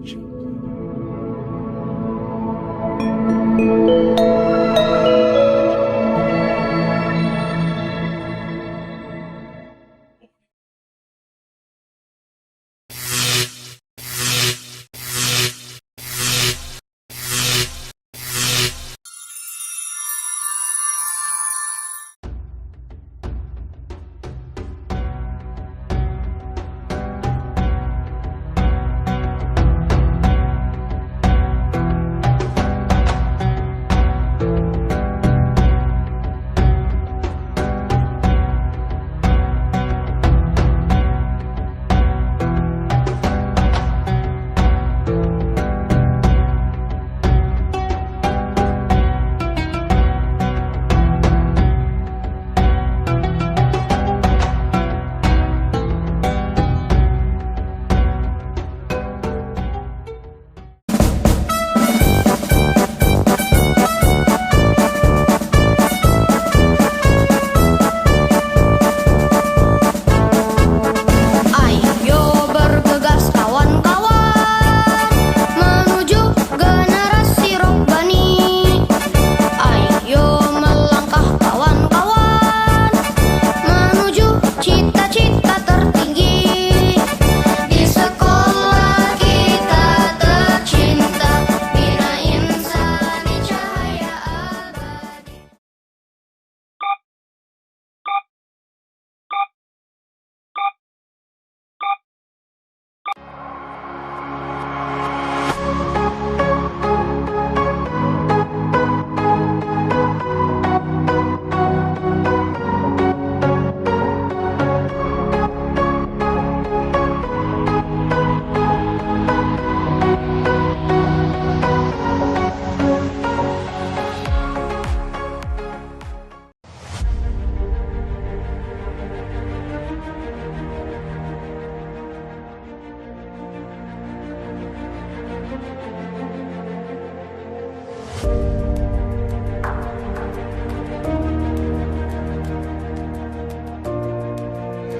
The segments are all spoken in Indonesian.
Knowledge.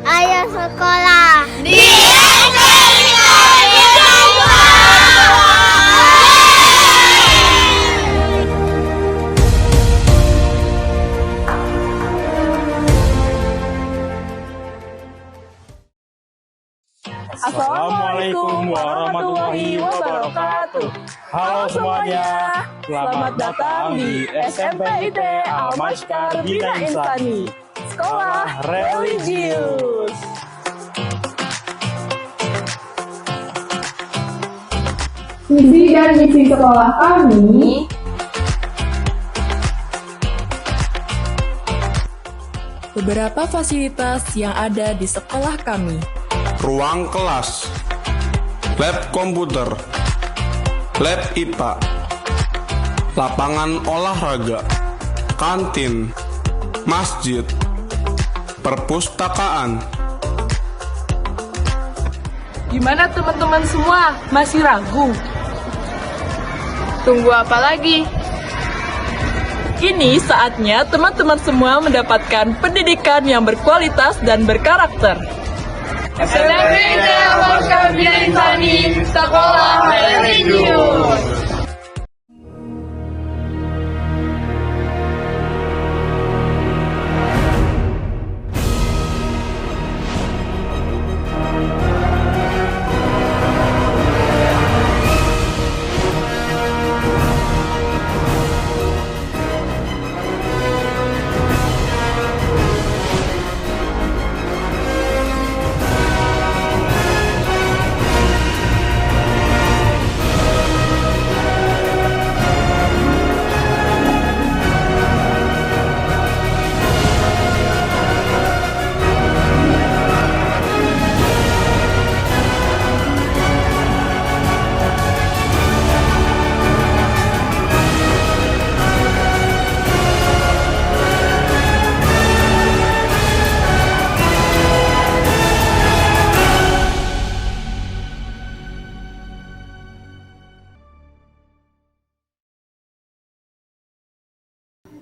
Ayo sekolah di Assalamualaikum warahmatullahi wabarakatuh. Halo semuanya, selamat datang di SMPIT Al-Mashkar Bina Insani, Sekolah Religius. Visi dan misi sekolah kami beberapa fasilitas yang ada di sekolah kami. Ruang kelas, lab komputer, lab IPA, lapangan olahraga, kantin, masjid, perpustakaan. Gimana teman-teman semua? Masih ragu? Tunggu apa lagi? Kini saatnya teman-teman semua mendapatkan pendidikan yang berkualitas dan berkarakter. SMPIT Al-Mashkar Bina Insani, Sekolah Religius.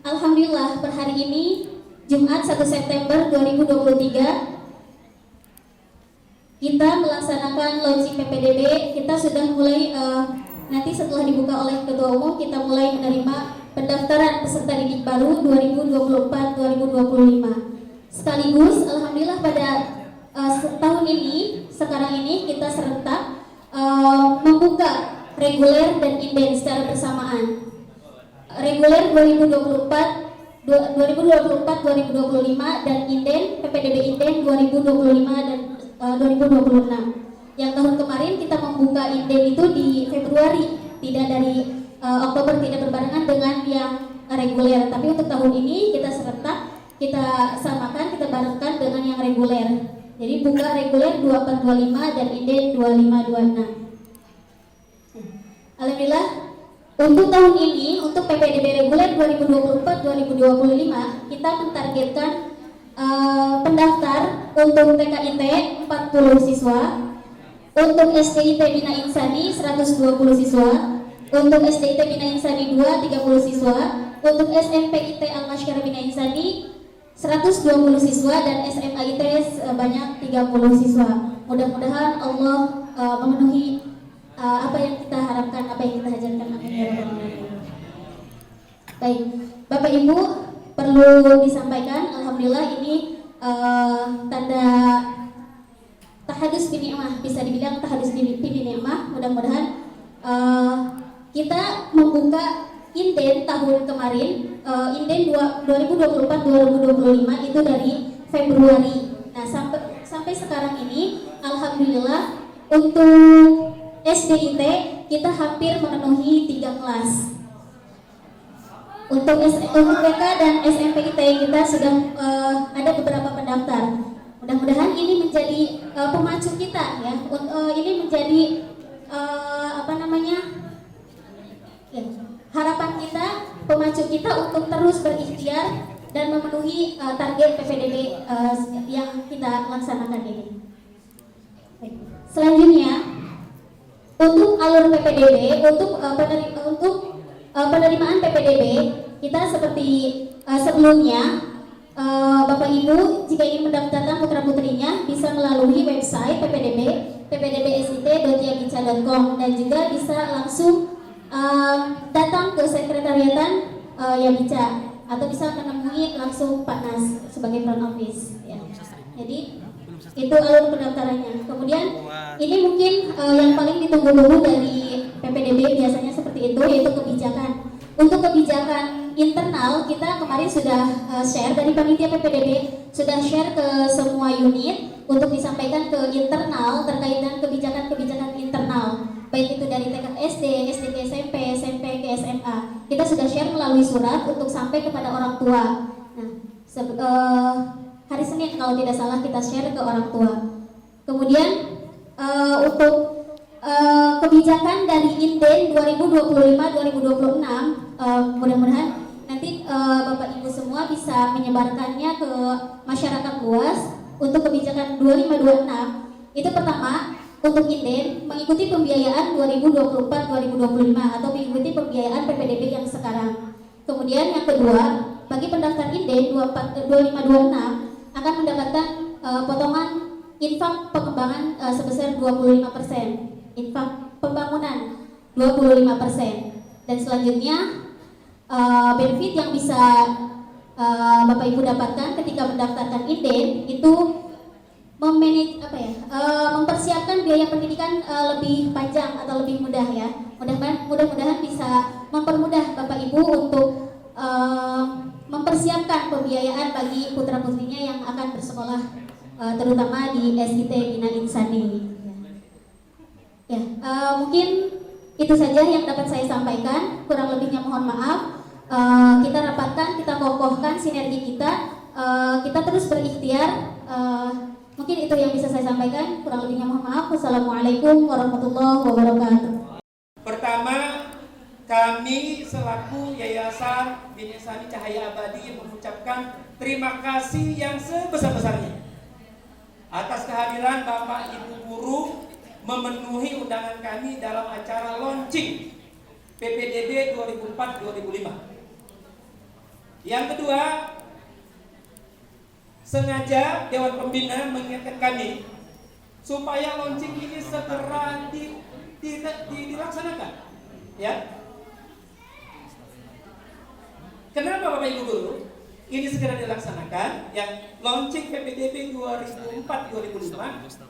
Alhamdulillah, per hari ini, Jumat 1 September 2023, kita melaksanakan launching PPDB. Kita sudah mulai nanti setelah dibuka oleh Ketua Umum, kita mulai menerima pendaftaran peserta didik baru 2024-2025. Sekaligus, alhamdulillah pada tahun ini, sekarang ini kita serentak membuka reguler dan inden secara bersamaan. Reguler 2024-2025 dan inden PPDB inden 2025 dan 2026. Yang tahun kemarin kita membuka inden itu di Februari, tidak dari Oktober, tidak berbarengan dengan yang reguler. Tapi untuk tahun ini kita serentak, kita samakan, kita barengkan dengan yang reguler. Jadi buka reguler 2425 dan inden 2526. Alhamdulillah untuk tahun ini, untuk PPDB reguler 2024-2025 kita mentargetkan pendaftar untuk TKIT 40 siswa, untuk SDIT Bina Insani 120 siswa, untuk SDIT Bina Insani 2 30 siswa, untuk SMPIT Al-Masyar Bina Insani 120 siswa, dan SMAIT sebanyak 30 siswa. Mudah-mudahan Allah memenuhi apa yang kita harapkan, apa yang kita hajarkan. Amin ya rabbal alamin. Baik, Bapak Ibu, perlu disampaikan, alhamdulillah ini tanda tahadus bin ni'mah, bisa dibilang tahadus bin ni'mah. Mudah-mudahan kita membuka inden tahun kemarin, inden 2024-2025 itu dari Februari. Nah, sampai sekarang ini alhamdulillah untuk SDIT kita hampir memenuhi 3 kelas. Untuk TK dan SMPIT kita sudah ada beberapa pendaftar. Mudah-mudahan ini menjadi pemacu kita ya. Ini menjadi harapan kita, pemacu kita untuk terus berikhtiar dan memenuhi target PPDB yang kita laksanakan ini. Selanjutnya, untuk alur PPDB, untuk penerimaan PPDB kita seperti sebelumnya, Bapak Ibu jika ingin mendaftarkan putra putrinya bisa melalui website ppdbsit.yabica.com dan juga bisa langsung datang ke sekretariatan Yabica atau bisa menemui langsung Pak Nas sebagai front office ya. Jadi itu alur pendaftarannya. Kemudian ini mungkin yang paling ditunggu-tunggu dari PPDB biasanya seperti itu, yaitu kebijakan. Untuk kebijakan internal kita kemarin sudah share dari panitia PPDB, sudah share ke semua unit untuk disampaikan ke internal terkait dengan kebijakan-kebijakan internal, baik itu dari TK SD, SD ke SMP, SMP ke SMA. Kita sudah share melalui surat untuk sampai kepada orang tua. Nah, hari Senin kalau tidak salah kita share ke orang tua. Kemudian untuk kebijakan dari inden 2025-2026 mudah-mudahan nanti Bapak Ibu semua bisa menyebarkannya ke masyarakat luas. Untuk kebijakan 2526 itu pertama untuk inden mengikuti pembiayaan 2024-2025 atau mengikuti pembiayaan PPDB yang sekarang. Kemudian yang kedua, bagi pendaftar inden 2526 akan mendapatkan potongan infak pengembangan sebesar 25%, infak pembangunan 25%, dan selanjutnya benefit yang bisa Bapak Ibu dapatkan ketika mendaftarkan inden itu mempersiapkan biaya pendidikan lebih panjang atau lebih mudah ya. Mudah-mudahan bisa mempermudah Bapak Ibu untuk mempersiapkan pembiayaan bagi putra-putrinya yang akan bersekolah terutama di SDIT Bina Insani. Ya, mungkin itu saja yang dapat saya sampaikan. Kurang lebihnya mohon maaf. Kita rapatkan, kita kokohkan sinergi kita. Kita terus berikhtiar. Mungkin itu yang bisa saya sampaikan. Kurang lebihnya mohon maaf. Wassalamualaikum warahmatullahi wabarakatuh. Pertama, kami selaku Yayasan Bina Insani Cahaya Abadi mengucapkan terima kasih yang sebesar-besarnya atas kehadiran Bapak Ibu Guru memenuhi undangan kami dalam acara launching PPDB 2004-2005. Yang kedua, sengaja Dewan Pembina mengingatkan kami supaya launching ini segera dilaksanakan. Ya. Kenapa Bapak Ibu Guru ini segera dilaksanakan? Yang launching PPDB 2004-2005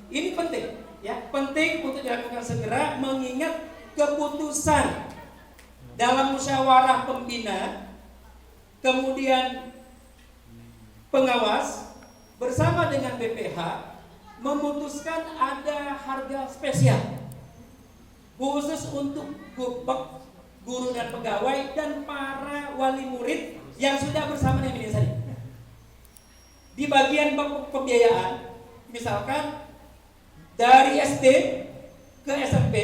ini penting, ya, penting untuk dilakukan segera mengingat keputusan dalam musyawarah pembina, kemudian pengawas bersama dengan BPH memutuskan ada harga spesial khusus untuk guru dan pegawai dan para wali murid yang sudah bersama dengan Yayasan. Di bagian pembiayaan, misalkan dari SD ke SMP,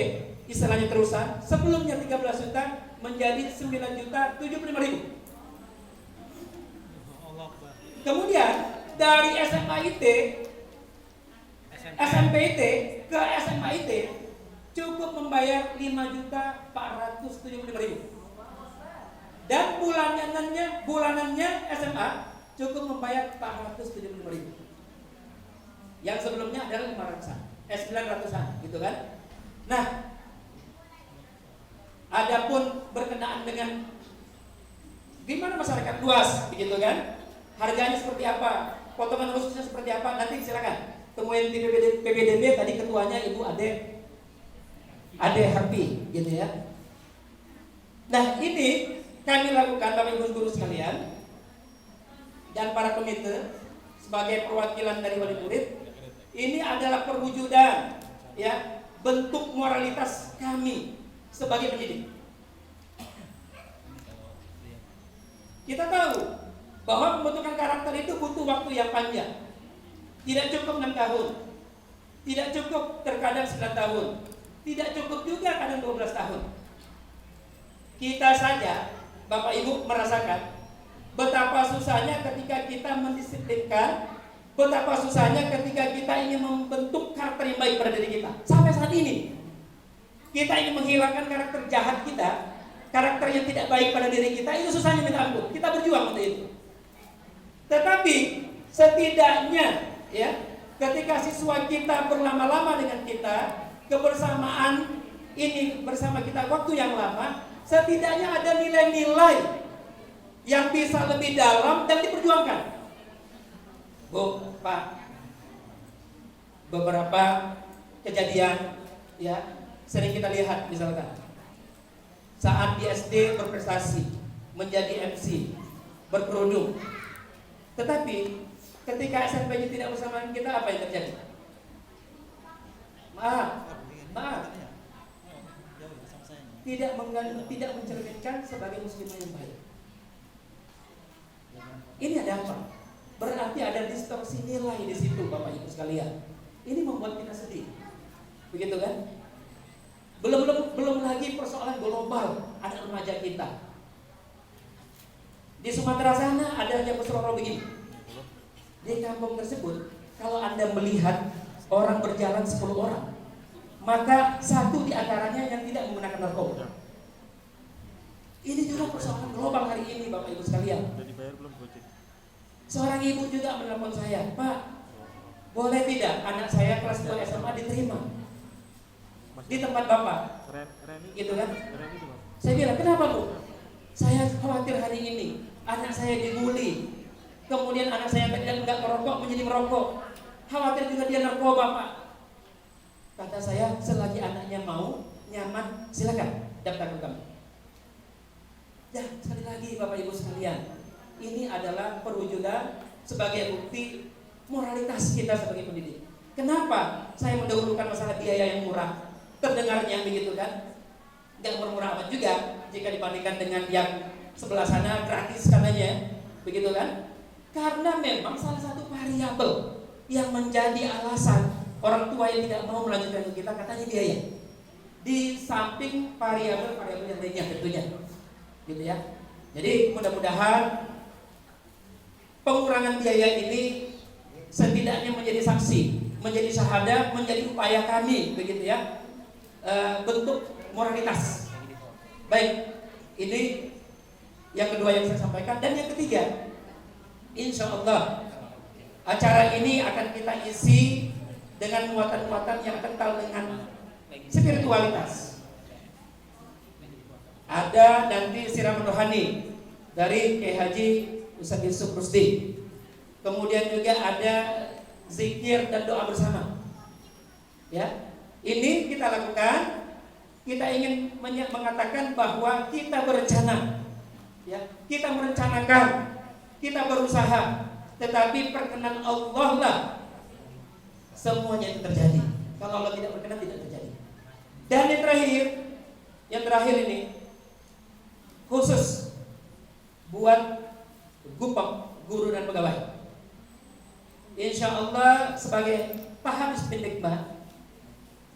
istilahnya terusan, sebelumnya 13 juta menjadi 9.075.000. Kemudian dari SMA-IT, SMP-IT ke SMA-IT cukup membayar 5.475.000. Dan bulanannya SMA cukup membayar 475.000. Yang sebelumnya adalah 900-an gitu kan. Nah, adapun berkenaan dengan gimana masyarakat luas begitu kan, harganya seperti apa, potongan khususnya seperti apa, nanti silakan temuin di PPDB. Tadi ketuanya Ibu Ade Harpi gitu ya. Nah, ini kami lakukan Bapak Ibu guru sekalian dan para komite sebagai perwakilan dari wali murid. Ini adalah perwujudan, ya, bentuk moralitas kami sebagai pendidik. Kita tahu bahwa pembentukan karakter itu butuh waktu yang panjang. Tidak cukup 6 tahun, tidak cukup terkadang 9 tahun, tidak cukup juga kadang 12 tahun. Kita saja, Bapak Ibu, merasakan betapa susahnya ketika kita mendisiplinkan, betapa susahnya ketika kita ingin membentuk karakter yang baik pada diri kita. Sampai saat ini kita ingin menghilangkan karakter jahat kita, karakter yang tidak baik pada diri kita, itu susahnya minta ampun. Kita berjuang untuk itu. Tetapi setidaknya, ya, ketika siswa kita berlama-lama dengan kita, kebersamaan ini bersama kita waktu yang lama, setidaknya ada nilai-nilai yang bisa lebih dalam dan diperjuangkan. Bu, Pak, beberapa kejadian, ya, sering kita lihat, misalkan saat di SD berprestasi, menjadi MC, berkerudung, tetapi ketika SMP-nya tidak bersama kita, apa yang terjadi? Maaf, tidak mencerminkan sebagai muslimah yang baik. Ini ada apa? Berarti ada distorsi nilai di situ, Bapak Ibu sekalian. Ini membuat kita sedih, begitu kan? Belum lagi persoalan global, ada remaja kita. Di Sumatera sana ada yang berseloroh begini. Di kampung tersebut, kalau Anda melihat orang berjalan 10 orang, maka 1 di antaranya yang tidak menggunakan narkoba. Ini juga persoalan global hari ini, Bapak Ibu sekalian. Seorang ibu juga menelpon saya, Pak, boleh tidak anak saya kelas 2 SMA diterima di tempat Bapak? Gitu kan? Saya bilang, kenapa Bu? Saya khawatir hari ini anak saya dibully, kemudian anak saya tidak merokok menjadi merokok, khawatir juga dia narkoba, Pak. Kata saya, selagi anaknya mau, nyaman, silakan daftar ke kami. Ya, sekali lagi Bapak Ibu sekalian, ini adalah perwujudan sebagai bukti moralitas kita sebagai pendidik. Kenapa saya mendahulukan masalah biaya yang murah? Terdengarnya begitu kan? Gak murah amat juga jika dibandingkan dengan yang sebelah sana gratis katanya, begitu kan? Karena memang salah satu variabel yang menjadi alasan orang tua yang tidak mau melanjutkan ke kita katanya biaya. Di samping variabel-variabel yang lainnya tentunya, gitu ya. Jadi mudah-mudahan pengurangan biaya ini setidaknya menjadi saksi, menjadi syahadah, menjadi upaya kami, begitu ya, bentuk moralitas. Baik, ini yang kedua yang saya sampaikan. Dan yang ketiga, insya Allah acara ini akan kita isi dengan muatan-muatan yang kental dengan spiritualitas. Ada nanti siraman rohani dari Kiai Haji Ustaz Yusuf Rusdi. Kemudian juga ada zikir dan doa bersama. Ya, ini kita lakukan. Kita ingin mengatakan bahwa kita berencana, ya, kita merencanakan, kita berusaha, tetapi perkenan Allah lah semuanya itu terjadi. Kalau Allah tidak berkenan, tidak terjadi. Dan yang terakhir ini khusus buat Gupeng, guru dan pegawai. Insya Allah sebagai Pahamis bin Hikmah,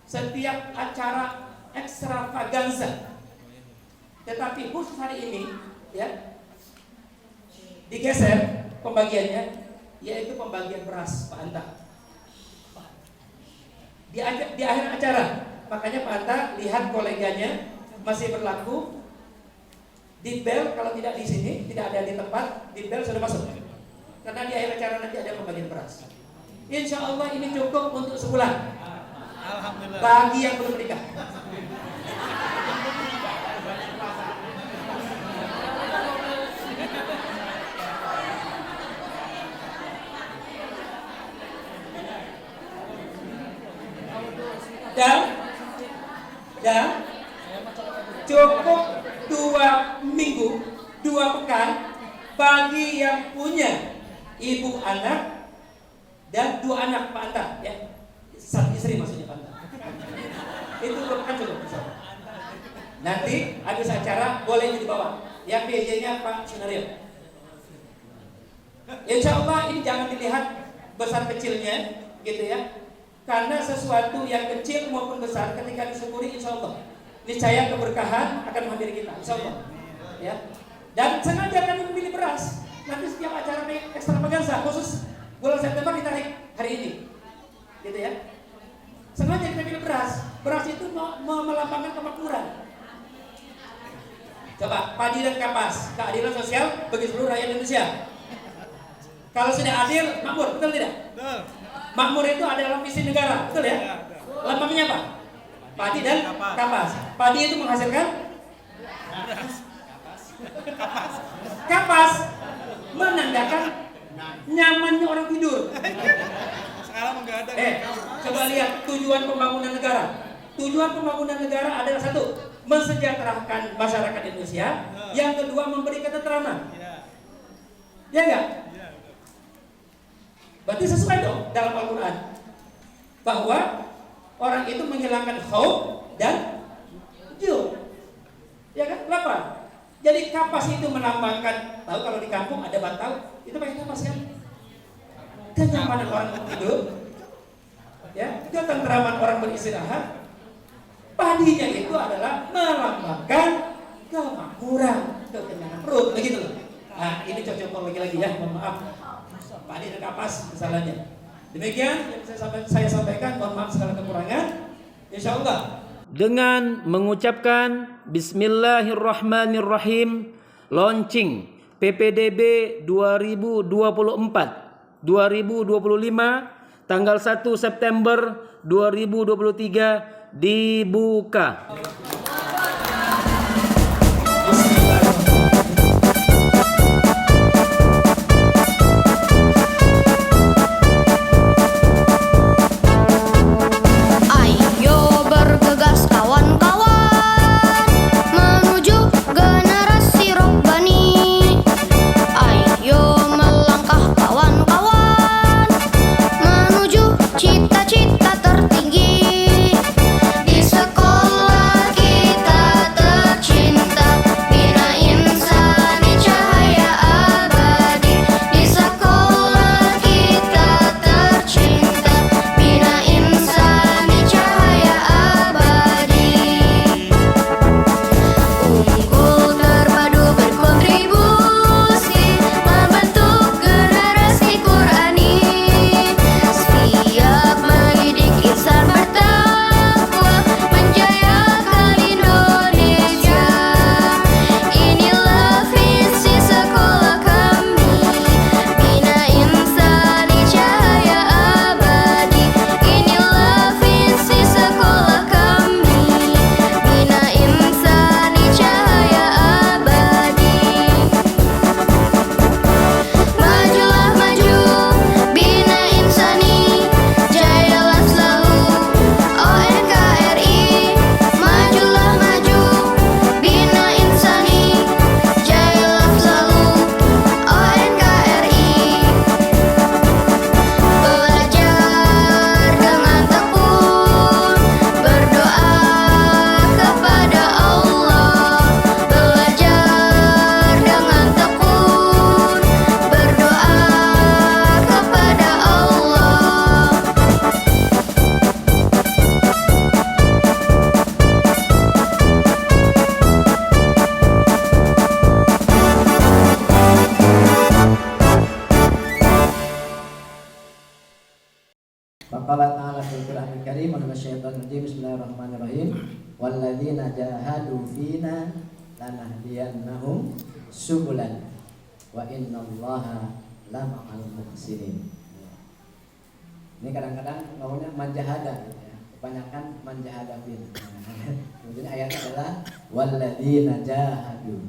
setiap acara ekstravaganza, tetapi khusus hari ini, ya, digeser pembagiannya, yaitu pembagian beras Pak Anta. Di akhir acara, makanya Pak Anta lihat koleganya masih berlaku. Di bel, kalau tidak di sini, tidak ada di tempat, di bel sudah masuk. Karena di akhir acara nanti ada pembagian beras. Insya Allah ini cukup untuk sebulan. Alhamdulillah. Bagi yang belum menikah. Dan cukup 2 minggu, 2 pekan bagi yang punya ibu anak dan 2 anak Pak Anta, ya, 1 istri maksudnya Pak Anta. Itu 2 pekan cukup. Nanti habis acara boleh dibawa. Yang PJ-nya Pak Sunario. Insya Allah ini jangan dilihat besar kecilnya, gitu ya. Karena sesuatu yang kecil maupun besar ketika disyukuri, insya Allah niscaya keberkahan akan menghampiri kita, insya Allah. Ya. Dan sengaja kami memilih beras. Nanti setiap acara ekstravaganza khusus bulan September ditarik hari ini, gitu ya. Sengaja kita pilih beras. Beras itu melambangkan kemakmuran. Coba padi dan kapas, keadilan sosial bagi seluruh rakyat Indonesia. Kalau sudah adil, makmur, betul tidak? Betul. Makmur itu adalah visi negara, betul ya? Lambangnya apa? Padi dan kapas. Padi itu menghasilkan kapas, menandakan nyamannya orang tidur. Sekarang enggak ada. Coba lihat tujuan pembangunan negara. Tujuan pembangunan negara adalah 1, mensejahterakan masyarakat Indonesia. Yang kedua, memberi ketentraman. Ya enggak? Berarti sesuai dong dalam Al-Quran bahwa orang itu menghilangkan khauf dan ju', ya kan? Lapar. Jadi kapas itu melambangkan, tahu kalau di kampung ada bantal, itu pakai kapas kan? Kenyamanan orang tidur, ya, ketentraman orang beristirahat. Padinya itu adalah melambangkan kemakmuran, kekenyangan perut, begitu loh. Nah, ini cocok lagi ya, mohon maaf. Padi dan kapas kesalahannya. Demikian yang saya sampaikan, mohon maaf segala kekurangan. Insya Allah dengan mengucapkan Bismillahirrahmanirrahim, launching PPDB 2024-2025 tanggal 1 September 2023 dibuka. Cita-cita tertinggi di sekolah Bismillahirrahmanirrahim. Walladzina jahadu fina lanahdiyannahum subulan wa innallaha lama'al muhsinin. Ini kadang-kadang ngomongnya manjahada gitu ya. Kebanyakan manjahada fina. Kemudian ayatnya adalah walladzina jahadu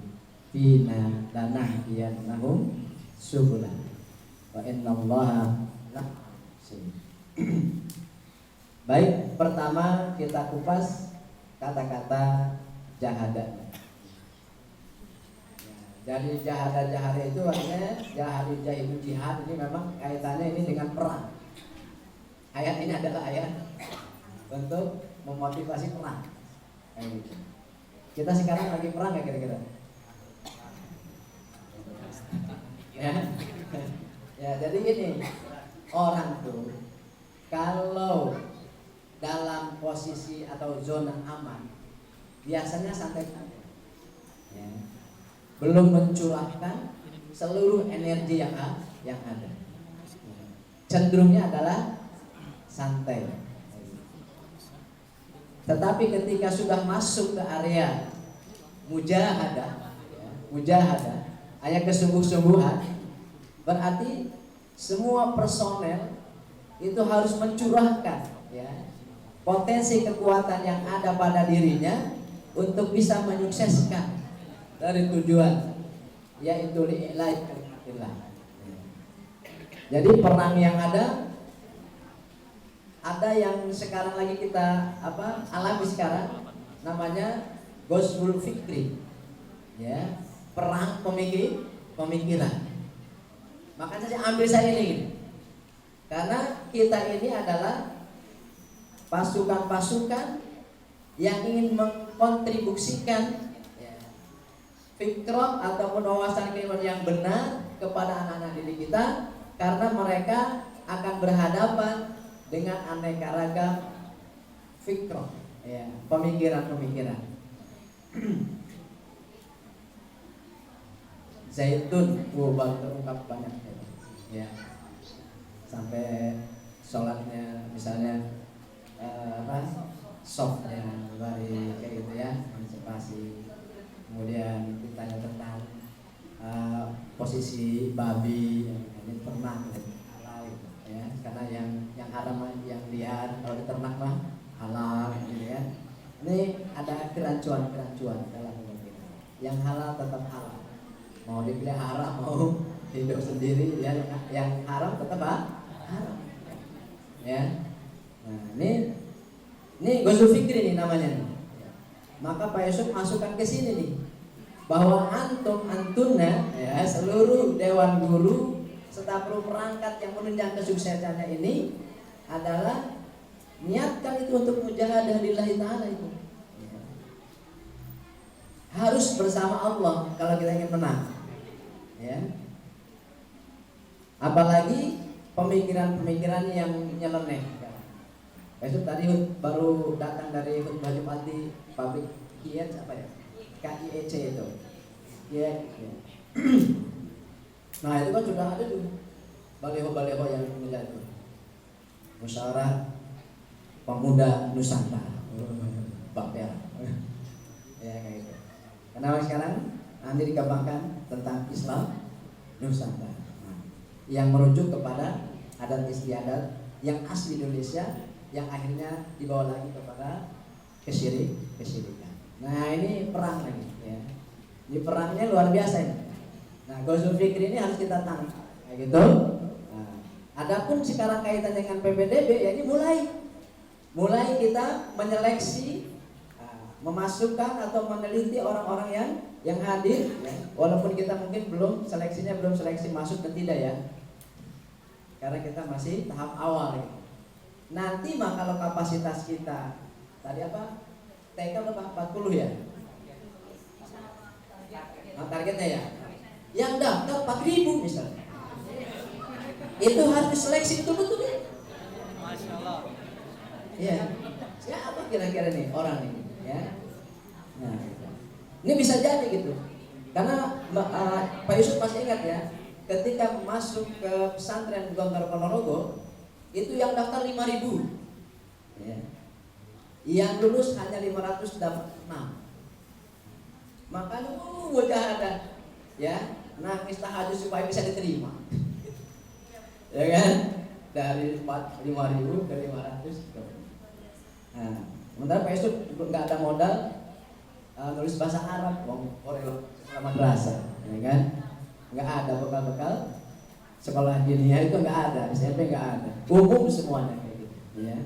fina lanahdiyannahum subulan wa innallaha lama'al muhsinin. Baik, pertama kita kupas kata-kata jahada. Jadi jahada itu artinya jahidu jihad, ini memang kaitannya ini dengan perang. Ayat ini adalah ayat untuk memotivasi perang. Gitu. Kita sekarang lagi perang ya kira-kira? Ya, jadi gini, orang tuh kalau dalam posisi atau zona aman biasanya santai-santai, ya. Belum mencurahkan seluruh energi yang ada. Cenderungnya adalah santai. Tetapi ketika sudah masuk ke area mujahadah, ayat kesungguh-sungguhan, berarti semua personel itu harus mencurahkan, ya, potensi kekuatan yang ada pada dirinya untuk bisa menyukseskan dari tujuan, yaitu li'ilai kalimatillah. Jadi perang yang ada yang sekarang lagi kita alami sekarang, namanya Ghazwul Fikri, ya, perang pemikiran. Makanya saya ambil ini, karena kita ini adalah pasukan-pasukan yang ingin mengkontribusikan fikrah ataupun wawasan keilmuan yang benar kepada anak-anak didik kita, karena mereka akan berhadapan dengan aneka ragam fikrah, ya, pemikiran-pemikiran. Zaitun terungkap banyak, ya, sampai sholatnya misalnya softnya dari kayak gitu ya, emansipasi. Kemudian ditanya tentang posisi babi, ini ternak halal, ya, karena yang haram yang liar, kalau diternak mah halal, gitu ya. Ini ada kerancuan dalam pemikiran. Yang halal tetap halal, mau dipelihara mau hidup sendiri, ya, yang haram tetap haram, ya. Nah, ini Ghazwul Fikri nih namanya nih. Maka Pak Yusuf masukkan ke sini nih, bahwa antuna, ya, seluruh dewan guru serta perangkat yang menunjang kesuksesannya ini adalah niatkan itu untuk mujahadah lillahi ta'ala itu, ya. Harus bersama Allah kalau kita ingin menang, ya. Apalagi pemikiran-pemikiran yang nyeleneh. Besok tadi baru datang dari khutbah Jumat di pabrik KIEC KIEC itu. Ya. Nah, itu kan sudah ada tuh baliho-baliho yang menjadi musyawarah pemuda Nusantara. Bapel. Ya, kayak gitu. Karena sekarang nanti dikembangkan tentang Islam Nusantara. Nah, yang merujuk kepada adat istiadat yang asli Indonesia, yang akhirnya dibawa lagi kepada kesyirikan. Nah, ini perang lagi, ya. Ini perangnya luar biasa ini. Nah, Ghazwul Fikri ini harus kita tangkap, kayak gitu. Nah, adapun sekarang kaitan dengan PPDB, ya, ini mulai kita menyeleksi, memasukkan atau meneliti orang-orang yang hadir, ya. Walaupun kita mungkin belum seleksi masuk dan tidak, ya, karena kita masih tahap awal, ya. Nanti mah kalau kapasitas kita tadi TK berapa? 40 ya? Nah, targetnya ya. Yang daftar 4.000 misalnya. Itu harus diseleksi betul-betul ya. Masya Allah. Iya. Siapa kira-kira nih orang ini, ya? Nah, ini bisa jadi gitu. Karena Pak Yusuf masih ingat ya, ketika masuk ke pesantren Gontor Ponorogo, itu yang daftar 5.000, ya. Yang lulus hanya 500 dapat 6. Makanya mujahadah ya, nangis tahajud supaya bisa diterima. Ya kan? Dari 5.000 ke 500. Nah, sementara Pak Yusuf nggak ada modal nulis bahasa Arab, sama madrasah, ya kan? Nggak ada bekal-bekal sekolah dunia itu nggak ada, SMP nggak ada, umum semuanya kayak gitu, ya.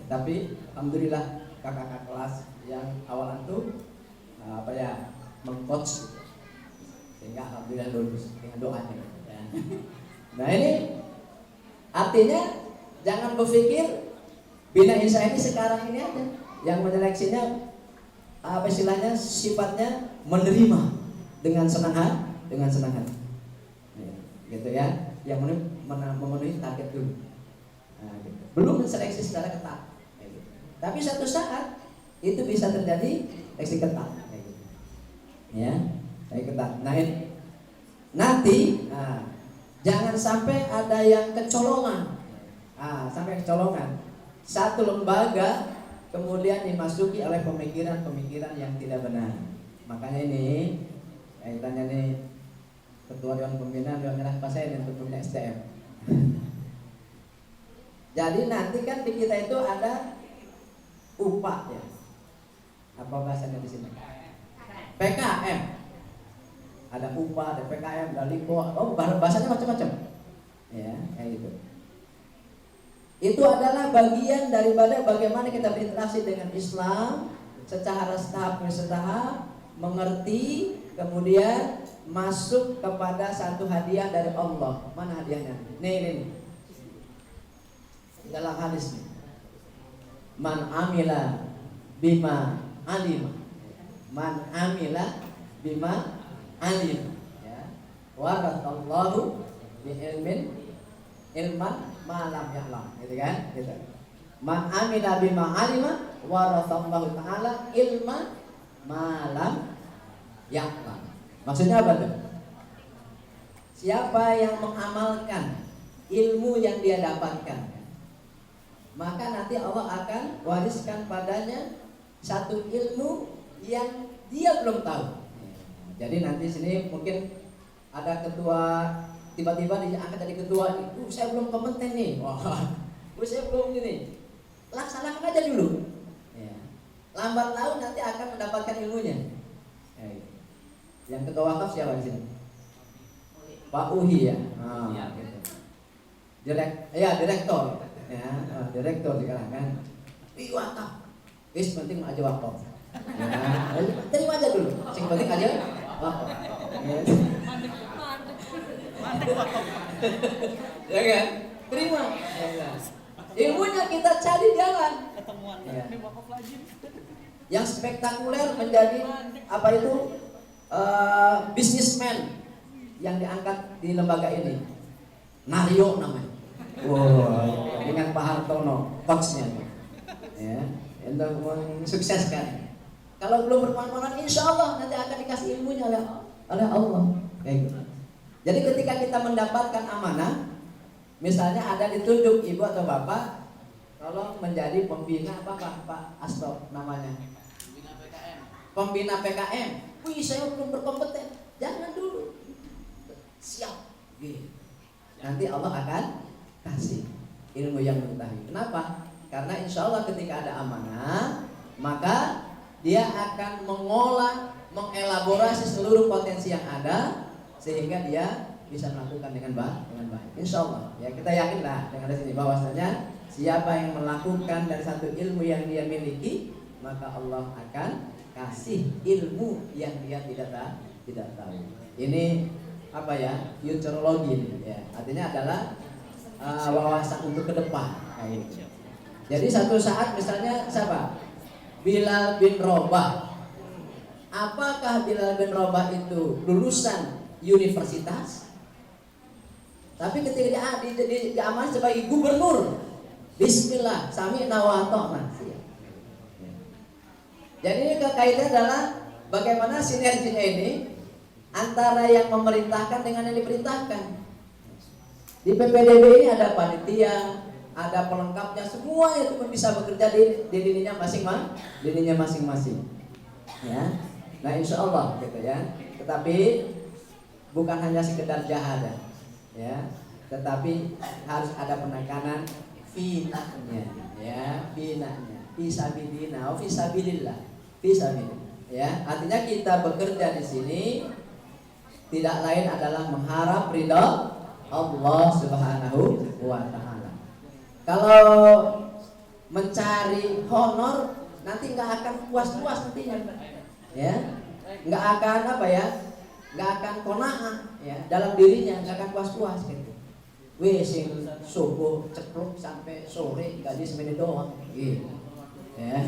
Tapi alhamdulillah kakak-kakak kelas yang awalan tuh mengcoach gitu. Sehingga alhamdulillah lulus dengan doanya. Ya. Nah ini artinya jangan berpikir Bina Insya ini sekarang ini aja yang menyeleksinya istilahnya sifatnya menerima dengan senang hati, ya, gitu ya, yang memenuhi target dulu. Nah, gitu. Belum seleksi secara ketat, ya, gitu. Tapi suatu saat itu bisa terjadi seleksi ketat, ya, gitu. Ya, seleksi ketat. Nah, nanti jangan sampai ada yang kecolongan, sampai kecolongan. Satu lembaga kemudian dimasuki oleh pemikiran-pemikiran yang tidak benar. Makanya ini kaitannya nih Ketua Dewan Pembina Dewan Merah Pasai dan Pembina SDM. Jadi nanti kan di kita itu ada UPA ya. Apa bahasanya di sini? PKM. Ada UPA, ada PKM, ada LIPO. Oh, bahasanya macam-macam. Ya, kayak gitu. Itu adalah bagian daripada bagaimana kita berinteraksi dengan Islam secara tahap demi tahap, mengerti, kemudian masuk kepada satu hadiah dari Allah. Mana hadiahnya? Nih. Dalam hadis nih. Man amila bima alima. Man amila bima alima. Ya. Warathallahu bi ilman malam ya'lam, gitu kan? Gitu. Man amila bima alima warathallahu ta'ala ilma malam ya'lam. Maksudnya apa tuh? Siapa yang mengamalkan ilmu yang dia dapatkan, maka nanti Allah akan wariskan padanya satu ilmu yang dia belum tahu. Jadi nanti sini mungkin ada ketua tiba-tiba diangkat jadi ketua, saya belum kompeten nih, saya belum ini, laksanakan aja dulu. Ya. Lambat laun nanti akan mendapatkan ilmunya. Ya, gitu. Yang ketua wakaf siapa di sini? Pak Uhi ya. Gitu. Direktor. Ya, direktor sekarang kan. Wakaf. Wis penting aja wakaf. Ya, terima aja dulu. Yang penting aja wakaf. Ya. Ya kan? Terima. Ya. Ilmunya kita cari jalan. Ya. Yang spektakuler menjadi apa itu bisnismen yang diangkat di lembaga ini. Nario namanya. Wow, dengan Pak Hartono coachnya. Ya, untuk mensukseskan. Kalau belum berpengalaman, insya Allah nanti akan dikasih ilmunya oleh Allah. Kayak gitu. Jadi ketika kita mendapatkan amanah, misalnya ada ditunjuk ibu atau bapak, tolong menjadi pembina apa Pak Asto namanya? Pembina PKM. Wih, saya belum berkompeten. Jangan dulu. Siap. Nanti Allah akan kasih ilmu yang mengetahui. Kenapa? Karena insya Allah ketika ada amanah, maka dia akan mengolah, mengelaborasi seluruh potensi yang ada, sehingga dia bisa melakukan dengan baik. Insya Allah, ya kita yakinlah dengan sini bahwasanya siapa yang melakukan dari satu ilmu yang dia miliki, maka Allah akan kasih ilmu yang dia tidak tahu. Ini apa ya? Futurologi, ya. Artinya adalah wawasan untuk ke depan. Jadi satu saat misalnya siapa? Bilal bin Rabah. Apakah Bilal bin Rabah itu lulusan universitas? Tapi ketika dia diamanah sebagai gubernur, bismillah, sami'na wa ata'na. Jadi ini kaitannya adalah bagaimana sinerginya ini antara yang memerintahkan dengan yang diperintahkan. Di PPDB ini ada panitia, ada pelengkapnya, semuanya itu pun bisa bekerja di dirinya masing-masing. Ya, nah insya Allah gitu ya. Tetapi bukan hanya sekedar jahadah, ya, tetapi harus ada penekanan finanya, ya, finanya, fisabilillah, fisabilillah, ya. Artinya kita bekerja di sini tidak lain adalah mengharap ridha Allah Subhanahu wa Ta'ala. Kalau mencari honor nanti nggak akan puas-puas nantinya, ya, nggak akan nggak akan qanaah, ya, dalam dirinya nggak akan puas-puas gitu. Sing subuh ceplok sampai sore gaji semene doang, gitu, ya.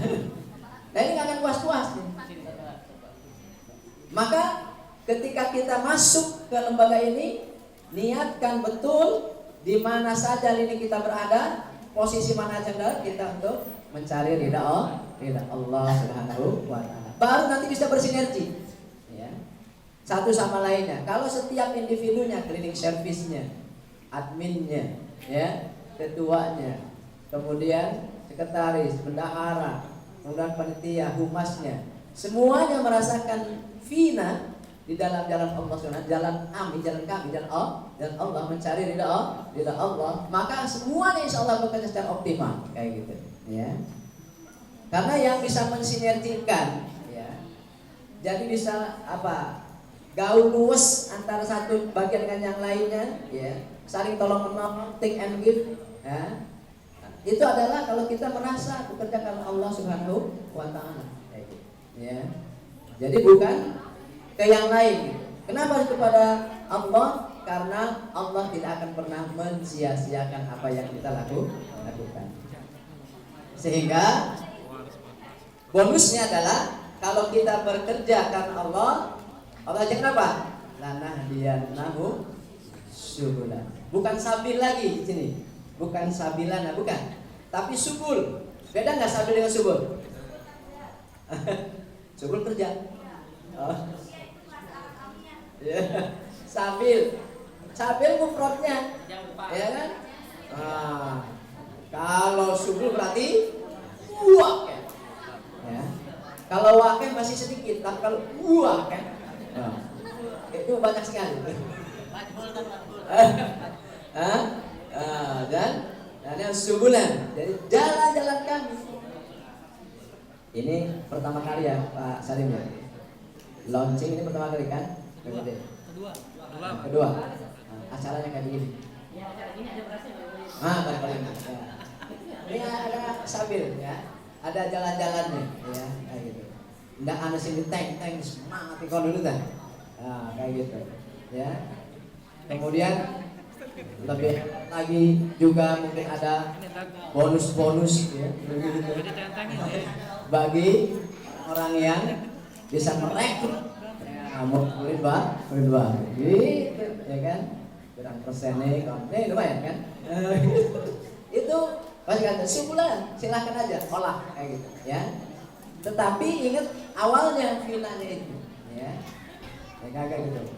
Nah ini nggak akan puas-puas. Maka ketika kita masuk ke lembaga ini, niatkan betul di mana saja ini kita berada, posisi mana saja kita untuk mencari ridha Allah Subhanahu wa Ta'ala. Baru nanti bisa bersinergi, ya, satu sama lainnya. Kalau setiap individunya, cleaning service-nya, adminnya, ya, ketuanya, kemudian sekretaris, bendahara, kemudian panitia, humasnya, semuanya merasakan fina di dalam jalan Allah SWT, jalan kami, jalan Allah, mencari ridha Allah, maka semuanya insya Allah bekerja secara optimal, kayak gitu, ya. Karena yang bisa mensinergikan, ya, jadi bisa gaul luwes antara satu bagian dengan yang lainnya, ya, saling tolong menolong, take and give, ya. Itu adalah kalau kita merasa bekerja karena Allah Subhanahu wa Ta'ala, kayak gitu, ya. Jadi bukan ke yang lain. Kenapa kepada Allah? Karena Allah tidak akan pernah mensia-siakan apa yang kita lakukan. Sehingga bonusnya adalah kalau kita bekerja karena Allah aja kenapa? Lanahdiyannahum subula. Bukan sabil lagi di sini. Bukan sabilana, bukan. Tapi subul. Beda nggak sabil dengan subul? Subul kerja. Oh. Ya, sabil mufradnya, ya kan? Kalau subul berarti buah, ya. Kalau wakil masih sedikit, tapi kalau buah kan, itu banyak sekali. Dan yang subulan, jadi jalan-jalan kami. Ini pertama kali ya Pak Salim ya, launching ini pertama kali kan? Kedua. Acaranya kayak begini. Barangkali. Ya. Ini ada sabil, ya. Ada jalan-jalannya, ya, kayak gitu. Nggak ada sini tank semangat ikon dulu kan. Kayak gitu, ya. Kemudian lebih lagi juga mungkin ada bonus, ya, gitu. Bagi orang yang bisa merekrut. Murid gitu, ya kan? Berapa persennya, lumayan kan? Itu pasti kan sebulan, silahkan aja olah kayak gitu, ya. Tetapi ingat awalnya finanya itu, ya, kayak gitu.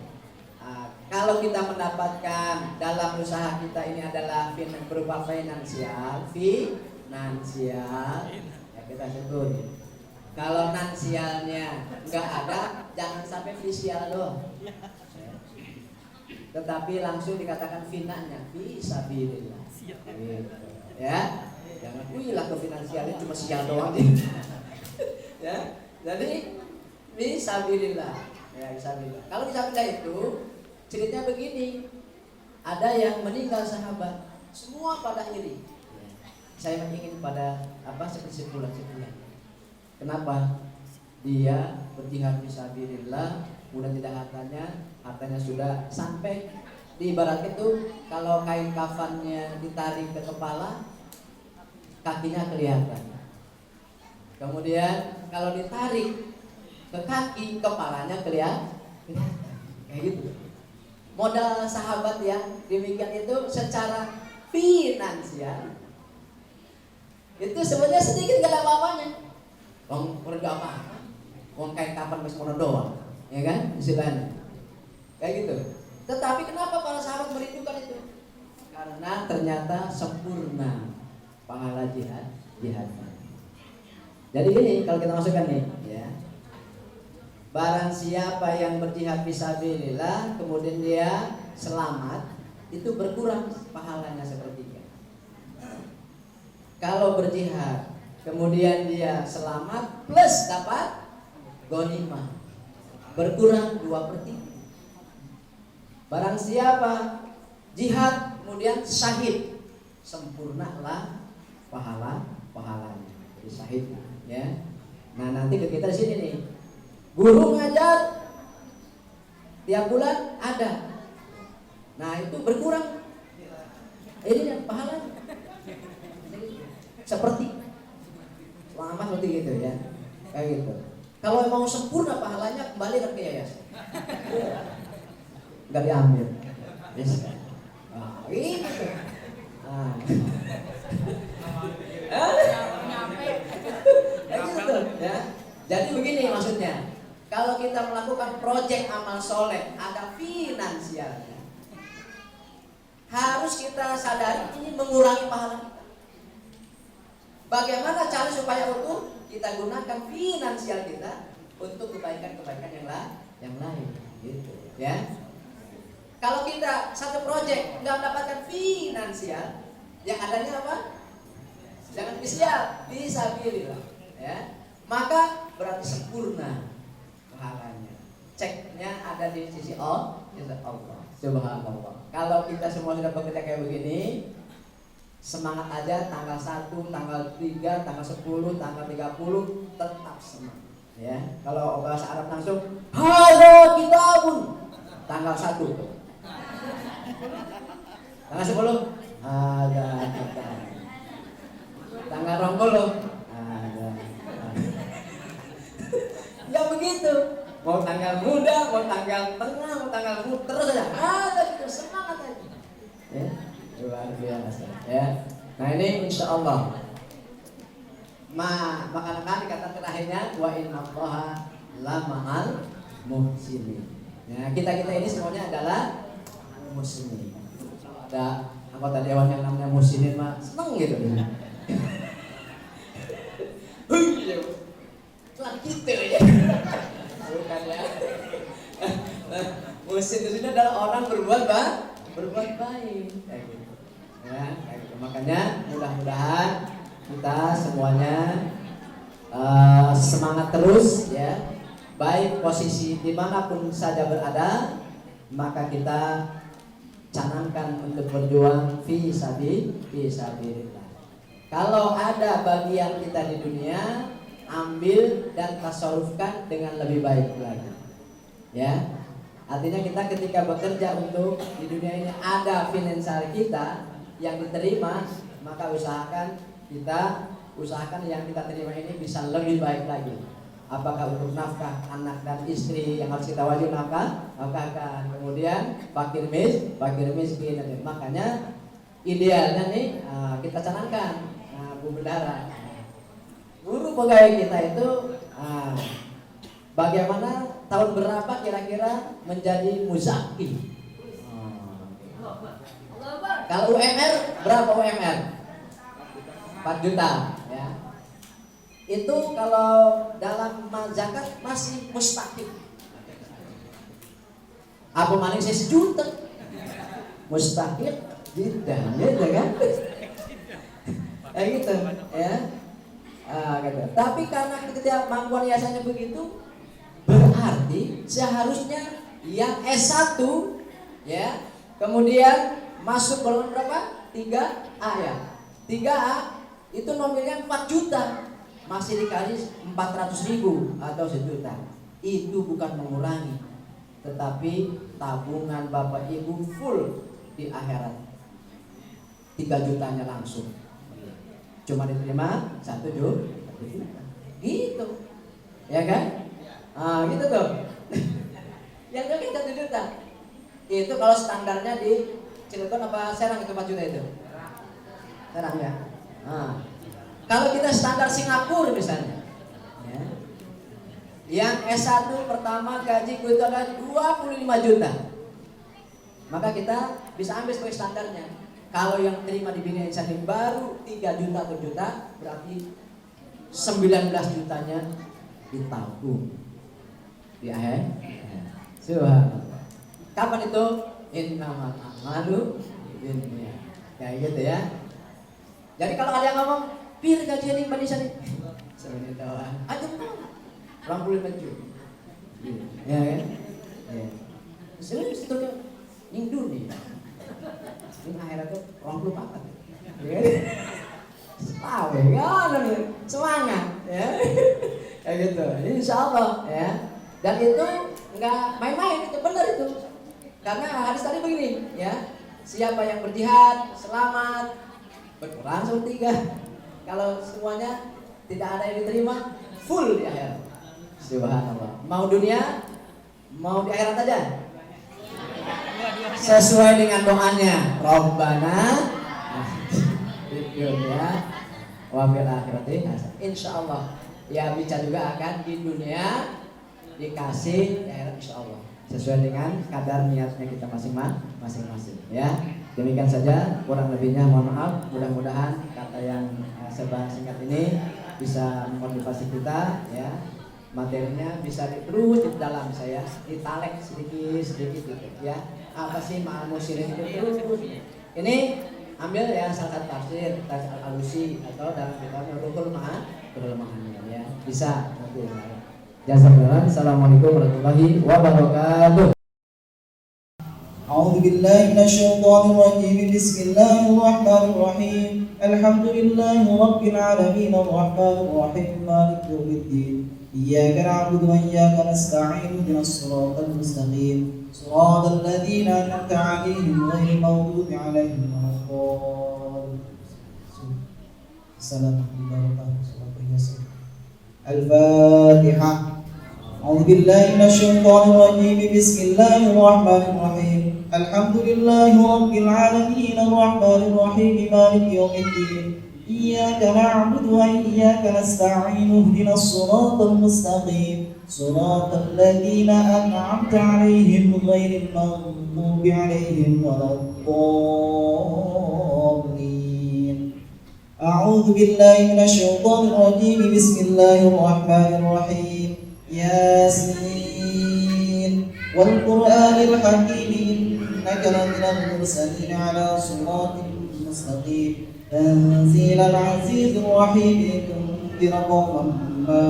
Kalau kita mendapatkan dalam usaha kita ini adalah berupa finansial, ya kita syukuri. Kalau nansialnya nggak ada, jangan sampai visual doang. Tetapi langsung dikatakan finanya, fisabilillah. Ya, jangan lah ke finansialnya cuma sial doang. Ya, jadi fisabilillah. Ya, fisabilillah. Kalau fisabilillah itu ceritanya begini, ada yang meninggal sahabat, semua pada iri. Saya ingin pada seperti sebulan. Kenapa? Dia berjihad fisabilillah, kemudian tidak hartanya sudah sampai di ibarat itu kalau kain kafannya ditarik ke kepala, kakinya kelihatan. Kemudian kalau ditarik ke kaki, kepalanya kelihatan. Kayak gitu. Modal sahabat yang demikian itu secara finansial itu sebenarnya sedikit gak ada apa-apanya. Kerja apa? Kain kapan masih mau doang, ya kan? Istilahnya kayak gitu. Tetapi kenapa para sahabat merindukan itu? Karena ternyata sempurna pahala jihad. Jadi gini, kalau kita masukkan nih, ya. Barang siapa yang berjihad fisabilillah kemudian dia selamat, itu berkurang pahalanya sepertiga. Kalau berjihad kemudian dia selamat plus dapat ghanimah, berkurang 2/3. Barang siapa jihad kemudian syahid, sempurnalah pahalanya. Jadi syahid, ya. Nah, nanti ke kita di sini nih. Guru ngajar tiap bulan ada. Nah, itu berkurang. Ini pahalanya. Seperti selama seperti gitu, ya. Kayak gitu. Kalau mau sempurna pahalanya kembali ke yayasan. Enggak diambil. Yes. Gitu. Gitu, ya. Jadi begini maksudnya. Kalau kita melakukan proyek amal soleh, ada finansialnya. Harus kita sadari ini mengurangi pahala kita. Bagaimana cara supaya utuh? Kita gunakan finansial kita untuk kebaikan-kebaikan yang lain, gitu, ya. Kalau kita satu proyek nggak mendapatkan finansial, yang adanya apa? Jangan fisabilillah, ya. Maka berarti sempurna pahalanya. Ceknya ada di sisi Allah. Subhanallah. Kalau kita semua sudah bekerja kayak begini, semangat aja. Tanggal 1, tanggal 3, tanggal 10, tanggal 30 tetap semangat, ya. Kalau bahasa Arab langsung hadza kitabun, tanggal 1 tuh. Tanggal 10 ada kitab. Tanggal 20 ada. Enggak begitu. Mau tanggal muda, mau tanggal tengah, mau tanggal muda, terus aja. Ada gitu, semangat aja. Ya, luar biasa. Ya. Nah, ini insyaallah. Maka kata terakhirnya wa innallaha lama'al muhsinin. Ya, kita ini semuanya adalah muslimin. Ada anggota dewan yang namanya muslimin mah seneng gitu. Lah gitu ya. Bukan ya. Muslim itu adalah orang berbuat baik kayak gitu. Ya, kayak gitu. Makanya mudah-mudahan kita semuanya semangat terus, ya. Baik posisi dimanapun saja berada, maka kita canangkan untuk berjuang fi sabilillah. Kalau ada bagian kita di dunia, ambil dan tasarufkan dengan lebih baik lagi, ya. Artinya kita ketika bekerja untuk di dunia ini ada finansial kita yang diterima, maka usahakan yang kita terima ini bisa lebih baik lagi. Apakah untuk nafkah anak dan istri yang harus kita wajib nafkahkan, kemudian fakir miskin. Makanya idealnya nih kita canangkan, Bu Bendara, guru pegawai kita itu bagaimana tahun berapa kira-kira menjadi muzaki? Kalau UMR berapa UMR? 4 juta, ya. Itu kalau dalam zakat masih mustahil. Apa maning 1 juta? Mustahil tidak, gitu kan? Gitu, ya. Gitu. Tapi karena kemampuan yayasannya begitu, berarti seharusnya yang S1, ya, kemudian masuk golongan berapa? 3A, ya. 3A itu nominalnya 4 juta, masih dikasih 400.000 atau 1 juta. Itu bukan mengurangi, tetapi tabungan Bapak Ibu full di akhirat. 3 jutanya langsung. Cuma diterima 1 juta. Gitu. Ya kan? Gitu tuh. Yang lebih 1 juta. Itu kalau standarnya di Cilegon apa Serang itu 4 juta itu? Serang, ya. Kalau kita standar Singapura misalnya, ya, yang S1 pertama gaji itu adalah 25 juta, maka kita bisa ambil sebagai standarnya. Kalau yang terima di Bina Insani baru 3 juta per juta, berarti 19 jutanya ditabung di akhir. Subhanallah. Kapan itu? Innamal a'malu binniyat. Kayak gitu ya. Jadi kalau ada yang ngomong, "Pir gajian di Bina Insani." Sebenarnya tahu aja orang 25 juta. Ya kan? Ya. Serius itu kan ning dunia. Ini akhirat tuh 24. Ya kan? Tahu ya, semangat ya. Kayak gitu. Insyaallah ya. Dan itu enggak main-main, itu benar itu. Karena hadis tadi begini ya. Siapa yang berjihad selamat berkurang sama 3. Kalau semuanya tidak ada yang diterima, full di akhirat. Subhanallah. Mau dunia, mau di akhirat aja. Sesuai dengan doanya. Rabbana dunia wa fil akhirati hasanah. Insyaallah. Ya Bica juga akan di dunia dikasih di akhirat insyaallah. Sesuai dengan kadar niatnya kita masing-masing ya. Demikian saja, kurang lebihnya mohon maaf. Mudah-mudahan kata yang serba singkat ini bisa memotivasi kita ya. Materinya bisa terus di dalam saya ditalek sedikit gitu ya. Apa sih ma'al musirin itu terus. Ini ambil ya salah satu tafsir al-Alusi atau dalam kitab Ruhul Ma'ani ya. Bisa nanti ya. Jazakallahu. Assalamualaikum warahmatullahi wabarakatuh. أعوذ بالله من الشيطان الرجيم بسم الله الرحمن الرحيم الحمد لله رب العالمين الرحمن الرحيم مالك يوم الدين إياك نعبد وإياك نستعين اهدنا الصراط المستقيم صراط الذين أنعمت عليهم غير المغضوب عليهم ولا الضالين السلام عليكم الفاتحة أعوذ بالله من الشيطان الرجيم بسم الله الرحمن الرحيم الحمد لله رب العالمين الرحمن الرحيم مالك يوم الدين إياك نعبد وإياك نستعين اهدنا الصراط المستقيم صراط الذين أنعمت عليهم غير المغضوب عليهم ولا الضالين أعوذ بالله من الشيطان الرجيم بسم الله الرحمن الرحيم ياسين والقرآن الحكيم إنك لمن المرسلين على صراط مستقيم تنزيل العزيز الرحيم لتنذر قوما ما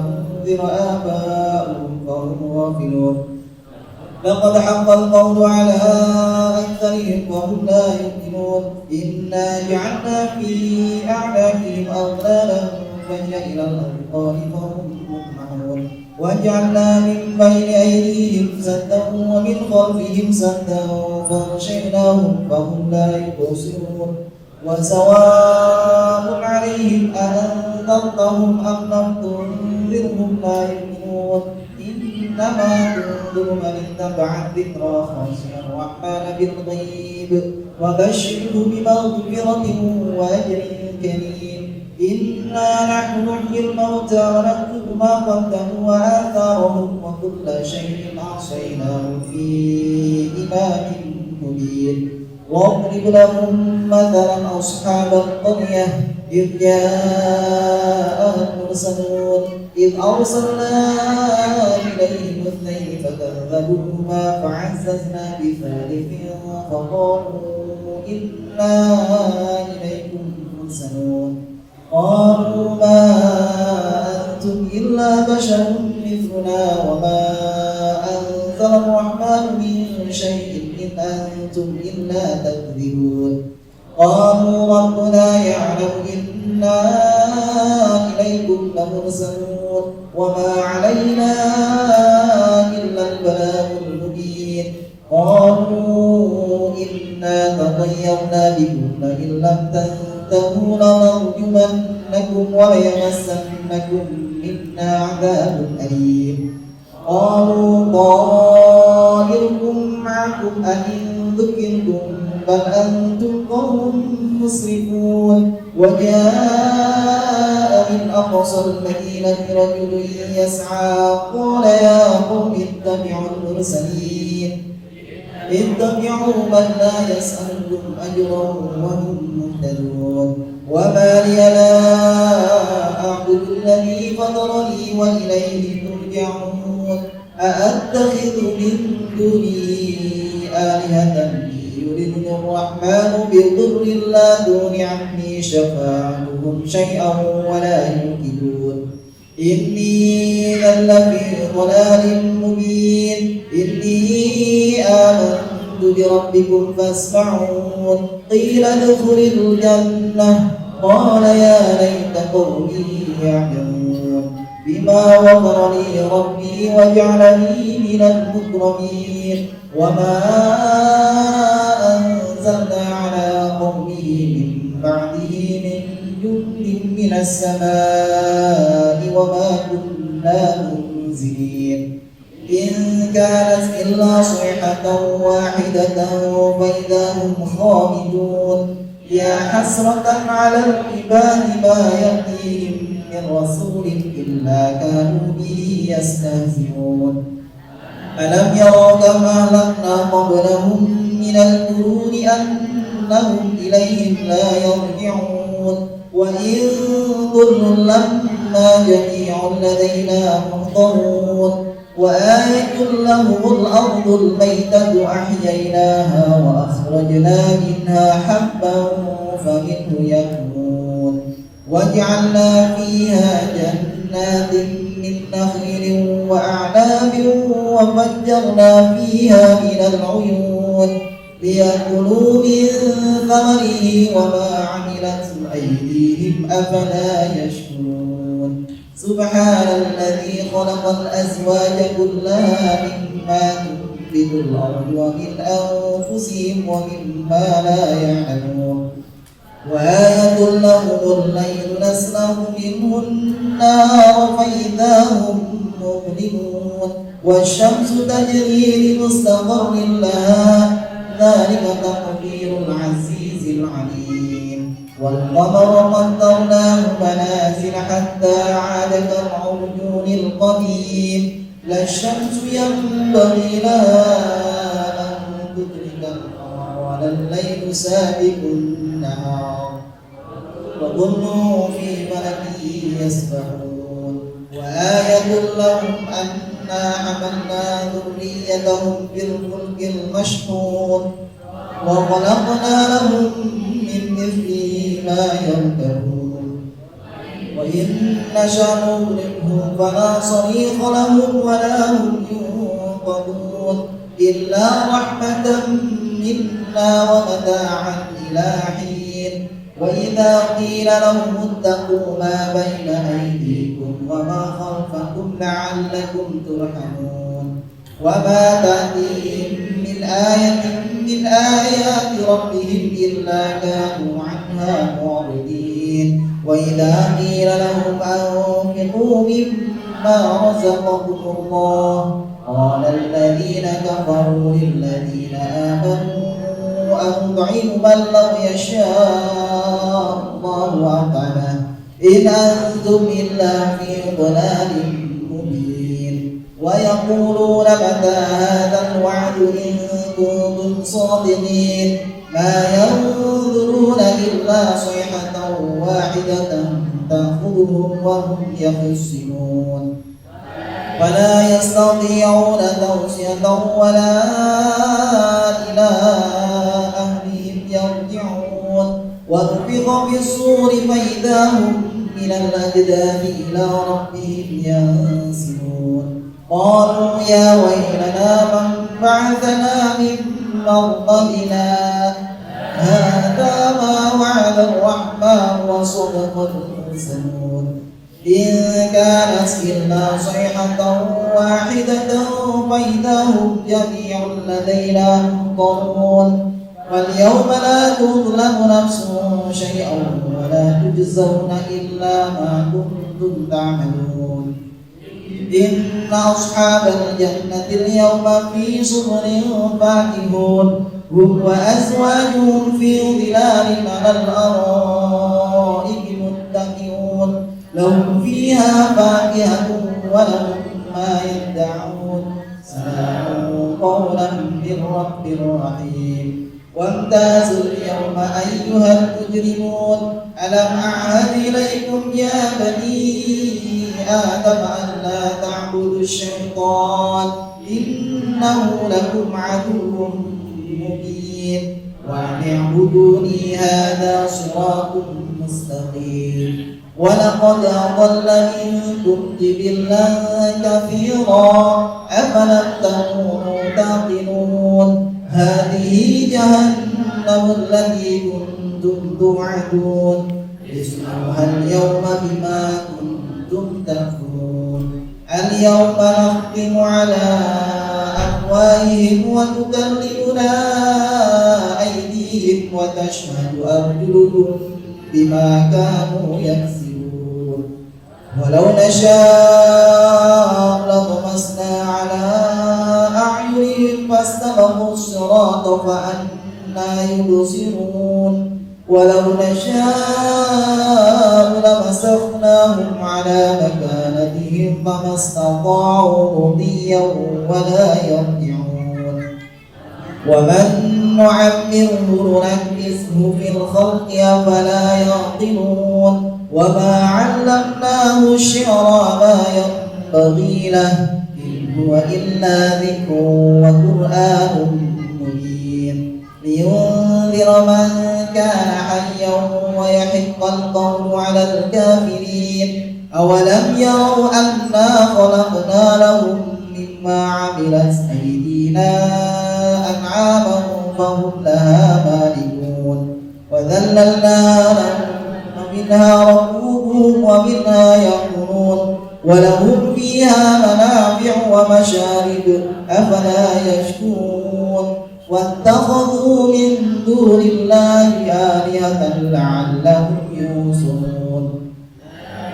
أنذر آباؤهم فهم غافلون لقد حق القول على أكثرهم وهم لا يؤمنون إنا جعلنا في أعناقهم أغلالا فهي إلى الأذقان فهم مقمحون وجعلنا من بين أيديهم سدا ومن خلفهم سدا فغشيناهم فهم لا يبصرون وسواء عليهم أأنذرتهم أم لم تنذرهم لا يؤمنون إنما تنذر من اتبع الذكرى خاشعا الرحمن بالغيب وبشره بمغفرة وأجر كريم إنا نحن نحيي الموتى ونكتب ما قدموا وآثارهم وكل شيء أحصيناه في إمام مبين واضرب لهم مثلا أصحاب القرية إذ جاءها المرسلون إذ أرسلنا إليهم اثنين فكذبوهما فعززنا بثالث فقالوا إنا إليكم مرسلون قالوا ما أنتم إلا بشر مثلنا وما أنزل الرحمن من شيء إن أنتم إلا تكذبون قالوا ربنا يعلم إنا إليكم لمرسلون وما علينا إلا البلاغ المبين قالوا إنا تطيرنا بكم لئن لم تنتهوا لنرجمنكم وليمسنكم منا عذاب أليم قالوا طائركم معكم أئن ذكرتم بل أنتم قوم مسرفون وجاء من أقصى المدينة رجل يسعى قال يا قوم اتبعوا المرسلين اتبعوا من لا يسألكم أجرا وهم مهتدون وما لي لا أعبد الذي فطرني وإليه ترجعون أأتخذ من دونه آلهة يردني الرحمن بضر لا تغن عني شفاعتهم شيئا ولا ينقذون إني إذا لفي ضلال مبين إني آمنت بربكم فاسمعون قيل ادخل الجنة قال يا ليت قومي يعلمون بما غفر لي ربي وجعلني من المكرمين وما أنزلنا على قومه من بعده من جند من السماء وما كنا منزلين إن كانت إلا صيحة واحدة فإذا هم خامدون يا حسرة على العباد ما يأتيهم من رسول إلا كانوا به يستهزئون ألم يروا كم أهلكنا قبلهم من القرون أنهم إليهم لا يرجعون وإن كل لما جميع لدينا محضرون وآية لهم الأرض الميتة أحييناها وأخرجنا منها حبا فمنه يأكلون وجعلنا فيها جنات من نخيل وأعناب وفجرنا فيها من العيون ليأكلوا من ثمره وما عملت أيديهم أفلا يشكرون سبحان الذي خلق الأزواج كلها مما تنبت الأرض ومن أنفسهم ومما لا يعلمون وآية لهم الليل نسلخ منه النهار فإذا هم مظلمون والشمس تجري لمستقر لها ذلك تقدير العزيز العليم والقمر قدرناه منازل حتى عاد كالعرجون القديم لا الشمس ينبغي لها أن تدرك القمر ولا الليل سابق النهار وكلهم في فلك يسبحون وآية لهم أنا حملنا ذريتهم في الفلك المشحون وخلقنا لهم من مثله ما يركبون وإن نشأ نغرقهم فلا صريخ لهم ولا هم ينقذون إلا رحمة منا ومتاعا إلى حين وإذا قيل لهم اتقوا ما بين أيديكم وما خلفكم لعلكم ترحمون وما تأتيهم من آية من آيات ربهم إلا كانوا عنها معرضين وإذا قيل لهم أنفقوا مما رزقكم الله قال الذين كفروا للذين آمنوا أنطعم من لو يشاء الله أطعمه إن أنتم إلا في ضلال مبين ويقولون متى هذا الوعد إن كنتم صادقين ما ينظرون إلا صيحة واحدة تأخذهم وهم يخصمون ولا يستطيعون توصية ولا إلى أهلهم يرجعون ونفخ في الصور فإذا هم من الأجداث إلى ربهم ينسلون قالوا يا ويلنا من بعثنا من مرقدنا هذا ما وعد الرحمن وصدق المرسلون إن كانت إلا صيحة واحدة فإذا هم جميع لدينا محضرون واليوم لا تظلم نفس شيئا ولا تجزون إلا ما كنتم تعملون إن أصحاب الجنة اليوم في صبر فاكهون هم وأزواجهم في ظلال على الأرائك متكئون لهم فيها فاكهة ولهم ما يدعون سلام قولا من رب رحيم وامتازوا اليوم أيها المجرمون ألم أعهد إليكم يا بني آدم أن لا تعبدوا الشيطان إنه لكم عدو مبين وأن اعبدوني هذا صراط مستقيم ولقد أضل منكم جبلا كثيرا أفلم تكونوا تعقلون هذه جهنم التي كنتم توعدون اصلوها اليوم بما كنتم تكفرون اليوم نختم على أفواههم وتكلمنا أيديهم وتشهد أرجلهم بما كانوا يكسبون ولو نشاء لطمسنا على أعينهم فاستبقوا الصراط فأنى يبصرون ولو نشاء لمسخناهم على مكانتهم فما استطاعوا مضيا ولا يرجعون ومن نعمره ننكسه في الخلق أفلا يعقلون وما علمناه الشعر ما ينبغي له إن هو إلا ذكر وقرآن مبين لينذر من كان حيا ويحق القول على الكافرين أولم يروا أنا خلقنا لهم مما عملت أيدينا أنعاما فهم لها مالكون وذللنا لهم ومنها ركوبهم ومنها يأكلون ولهم فيها منافع ومشارب أفلا يشكرون واتخذوا من دون الله آلهة لعلهم ينصرون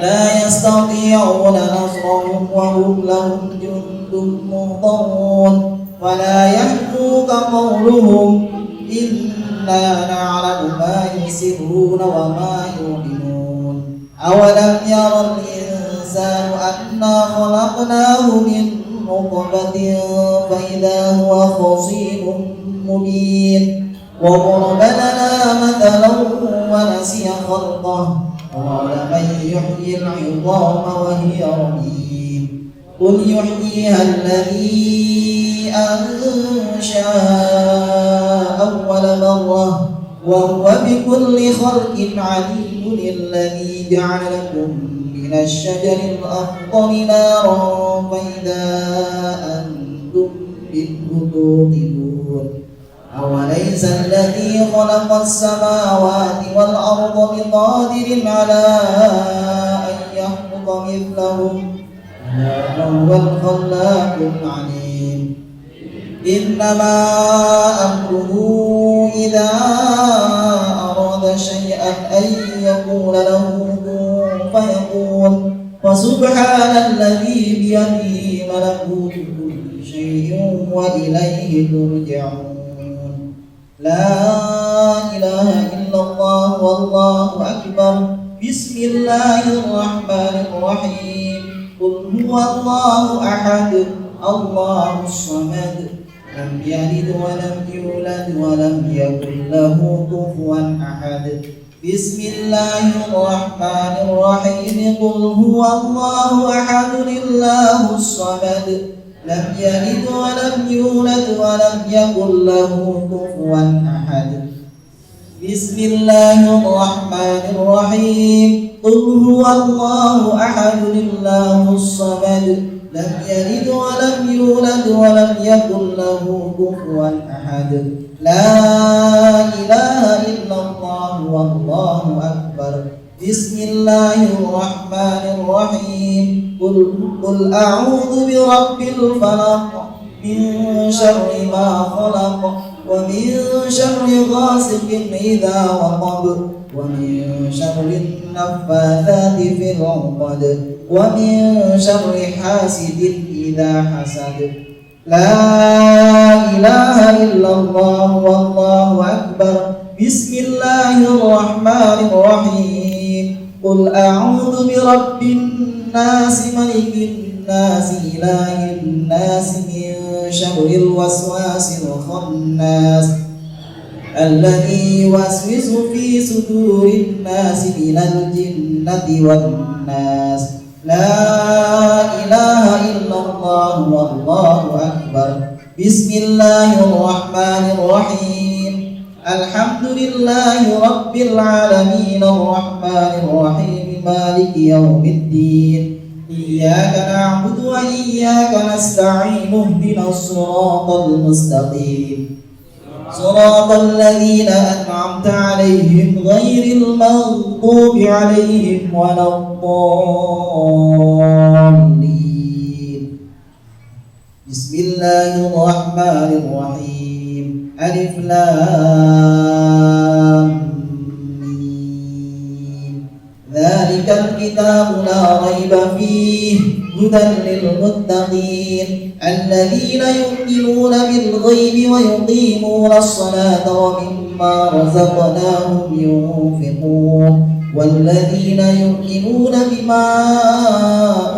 لا يستطيعون نصرهم وهم لهم جند مهضرون ولا يحزنك قولهم إنا نعلم ما يسرون وما يعلنون أولم يرى الإنسان أنا خلقناه من نطفة فإذا هو خصيم مبين وضرب لنا مثلا ونسي خلقه قال من يحيي العظام وهي رميم قل يحييها الذي أنشأها أول مرة وهو بكل خلق عليم الذي جعل لكم من الشجر الأخضر نارا فإذا أنتم منه توقدون أوليس الذي خلق السماوات والأرض بقادر على أن يخلق مثلهم وهو الخلاق العليم إنما أمره إذا أراد شيئا أن يقول له كن فيكون فسبحان الذي بيده ملكوت كل شيء وإليه ترجعون لا إله إلا الله والله أكبر بسم الله الرحمن الرحيم قل هو الله أحد الله الصمد لم يلد ولم يولد ولم يكن له كفوا أحد بسم الله الرحمن الرحيم قل هو الله أحد الله الصمد لم يلد ولم يولد ولم يكن له كفوا أحد بسم الله الرحمن الرحيم قل هو الله أحد الله الصمد لم يلد ولم يولد ولم يكن له كفوا أحد لا إله إلا الله والله أكبر بسم الله الرحمن الرحيم قل أعوذ برب الفلق من شر ما خلق ومن شر غاسق إذا وقب ومن شر النفاثات في العقد ومن شر حاسد إذا حسد لا إله إلا الله والله أكبر بسم الله الرحمن الرحيم قل أعوذ برب الناس ملك الناس إله الناس من شر الوسواس الخناس الذي يوسوس في صدور الناس من الجنة والناس. لا إله إلا الله والله أكبر. بسم الله الرحمن الرحيم. الحمد لله رب العالمين الرحمن الرحيم مالك يوم الدين. إياك نعبد وإياك نستعين اهدنا الصراط المستقيم صراط الذين أنعمت عليهم غير المغضوب عليهم ولا الضالين. بسم الله الرحمن الرحيم. ألف لام ميم. ذلك الكتاب لا ريب فيه هدى للمتقين الذين يؤمنون بالغيب ويقيمون الصلاة ومما رزقناهم ينفقون والذين يؤمنون بما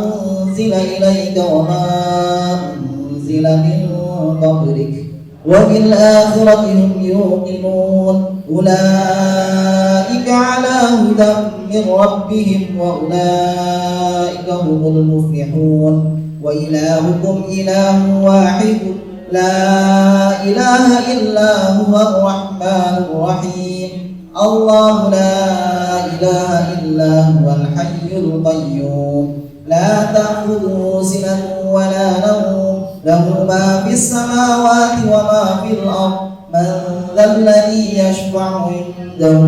أنزل إليك وما أنزل من قبلك وبالآخرة هم يوقنون أولئك على هدى من ربهم وأولئك هم المفلحون. وإلهكم إله واحد لا إله إلا هو الرحمن الرحيم. الله لا إله إلا هو الحي القيوم لا تأخذه سنة ولا نوم له ما في السماوات وما في الأرض. من ذا الذي يشفع عنده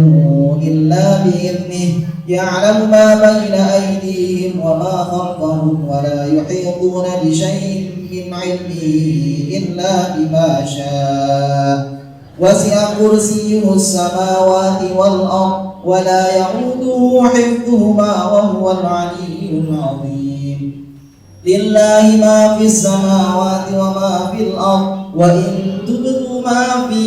إلا بإذنه يعلم ما بين أيديهم وما خلفهم ولا يحيطون بشيء من علمه إلا بما شاء. وسع كرسيه السماوات والأرض ولا يئوده حفظهما وهو العلي العظيم. لله ما في السماوات وما في الأرض وإن تبدوا ما في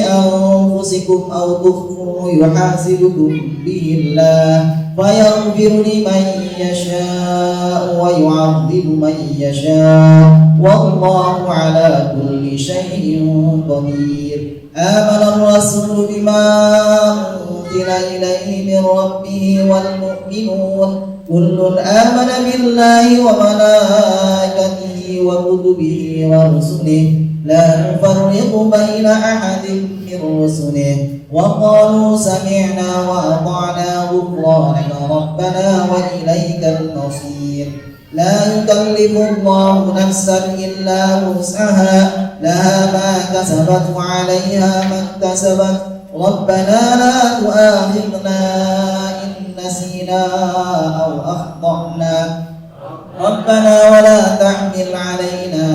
أنفسكم أو تخفوه يحاسبكم به الله فيغفر لمن يشاء ويعذب من يشاء والله على كل شيء قدير. آمن الرسول بما أنزل إليه من ربه والمؤمنون كل آمن بالله وملائكته وكتبه ورسله لا نفرق بين أحد من رسله وقالوا سمعنا وأطعنا غفرانك ربنا وإليك المصير. لا يكلف الله نفسا إلا وسعها لها ما كسبت وعليها ما اكتسبت. ربنا لا تؤاخذنا إن نسينا أو أخطأنا ربنا ولا تحمل علينا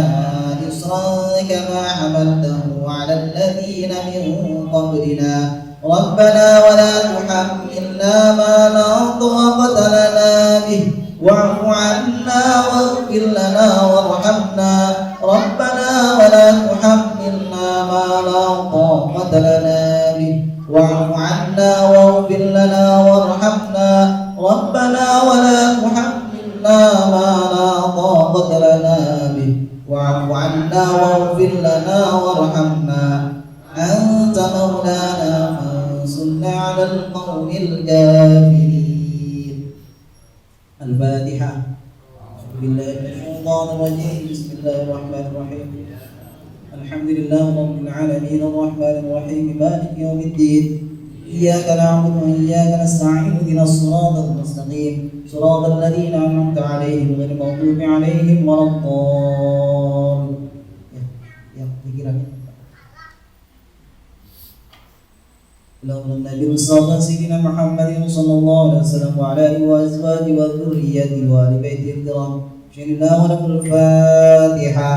إصرا كما حملته على الذين من قبلنا ربنا ولا تحملنا ما لا طاقة لنا به واعف عنا واغفر لنا وارحمنا ربنا ولا تحملنا ما لا طاقة لنا به واعف عنا واغفر لنا وارحمنا ربنا ولا تحملنا ما لا طاقة لنا به واعف عنا واغفر لنا وارحمنا أنت مولانا فانصرنا على القوم الكافرين. الفاتحة. أعوذ بالله من الشيطان الرجيم. بسم الله الرحمن الرحيم. الحمد لله رب العالمين الرحمن الرحيم مالك يوم الدين. إياك نعبد وإياك نستعين اهدنا الصراط المستقيم صراط الذين أنعمت عليهم غير المغضوب عليهم ولا الضالين. اللهم النبي المصطفى سيدنا محمد صلى الله عليه وسلم وعلى آله وأزواجه وذريته وآل بيته الكرام. بسم الله ولكم الفاتحة.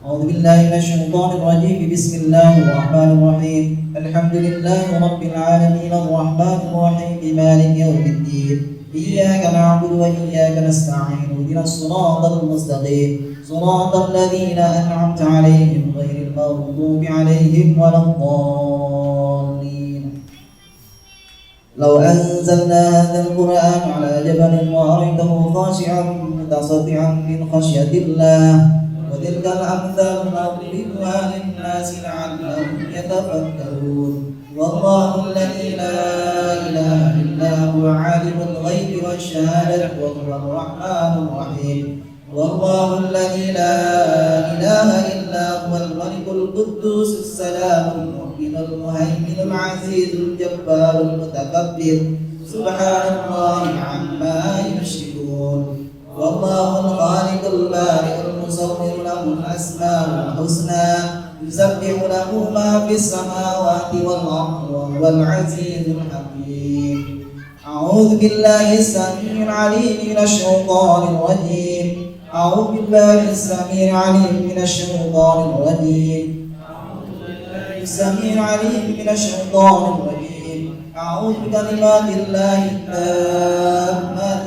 أعوذ بالله من الشيطان الرجيم. بسم الله الرحمن الرحيم. الحمد لله رب العالمين الرحمن الرحيم مالك يوم الدين. إياك نعبد وإياك نستعين اهدنا الصراط المستقيم صراط الذين أنعمت عليهم غير المغضوب عليهم ولا الضالين. لو أنزلنا هذا القرآن على جبل ورأيته خاشعا متصدعا من خشية الله وتلك الأمثال نضربها للناس لعلهم يتفكرون والله الذي لا إله إلا هو عالم الغيب والشهادة وهو الرحمن الرحيم والله الذي لا إله إلا هو الملك القدوس السلام المؤمن المهيمن العزيز الجبار المتكبر سبحان الله عما يشركون والله الخالق البارئ المصور له الأسماء الحسنى يسبح له ما في السماوات والأرض وهو العزيز الحكيم أعوذ بالله السميع العليم من الشيطان الرجيم أعوذ بالله السميع العليم من الشيطان الرجيم السميع العليم من الشيطان الرجيم أعوذ بكلمات الله التامات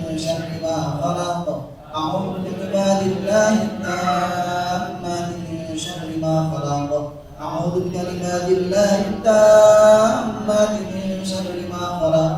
من شر ما خلق أعوذ بكلمات الله التامات من شر ما خلق أعوذ بكلمات الله التامات من شر ما خلق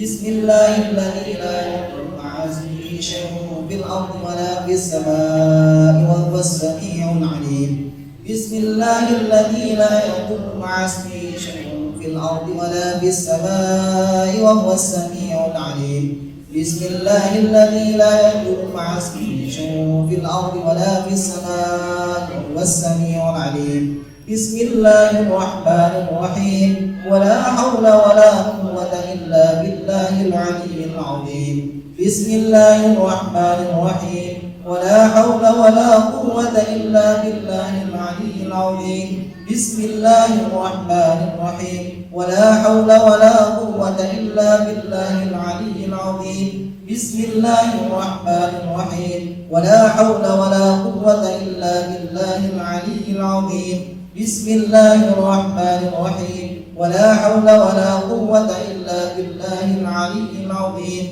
بسم الله الذي لا يضر مع اسمه شيء في الأرض ولا في السماء وهو السميع العليم بسم الله الذي لا يضر مع اسمه شيء في الأرض ولا في السماء وهو السميع العليم بسم الله الذي لا يضر مع اسمه شيء في الأرض ولا في السماء وهو السميع العليم بسم الله الرحمن الرحيم ولا حول ولا قوة إلا بالله العلي العظيم بسم الله الرحمن الرحيم ولا حول ولا قوة إلا بالله العلي العظيم بسم الله الرحمن الرحيم ولا حول ولا قوة إلا بالله العلي العظيم بسم الله الرحمن الرحيم ولا حول ولا قوة إلا بالله العلي العظيم بسم الله الرحمن الرحيم ولا حول ولا قوة إلا بالله العلي العظيم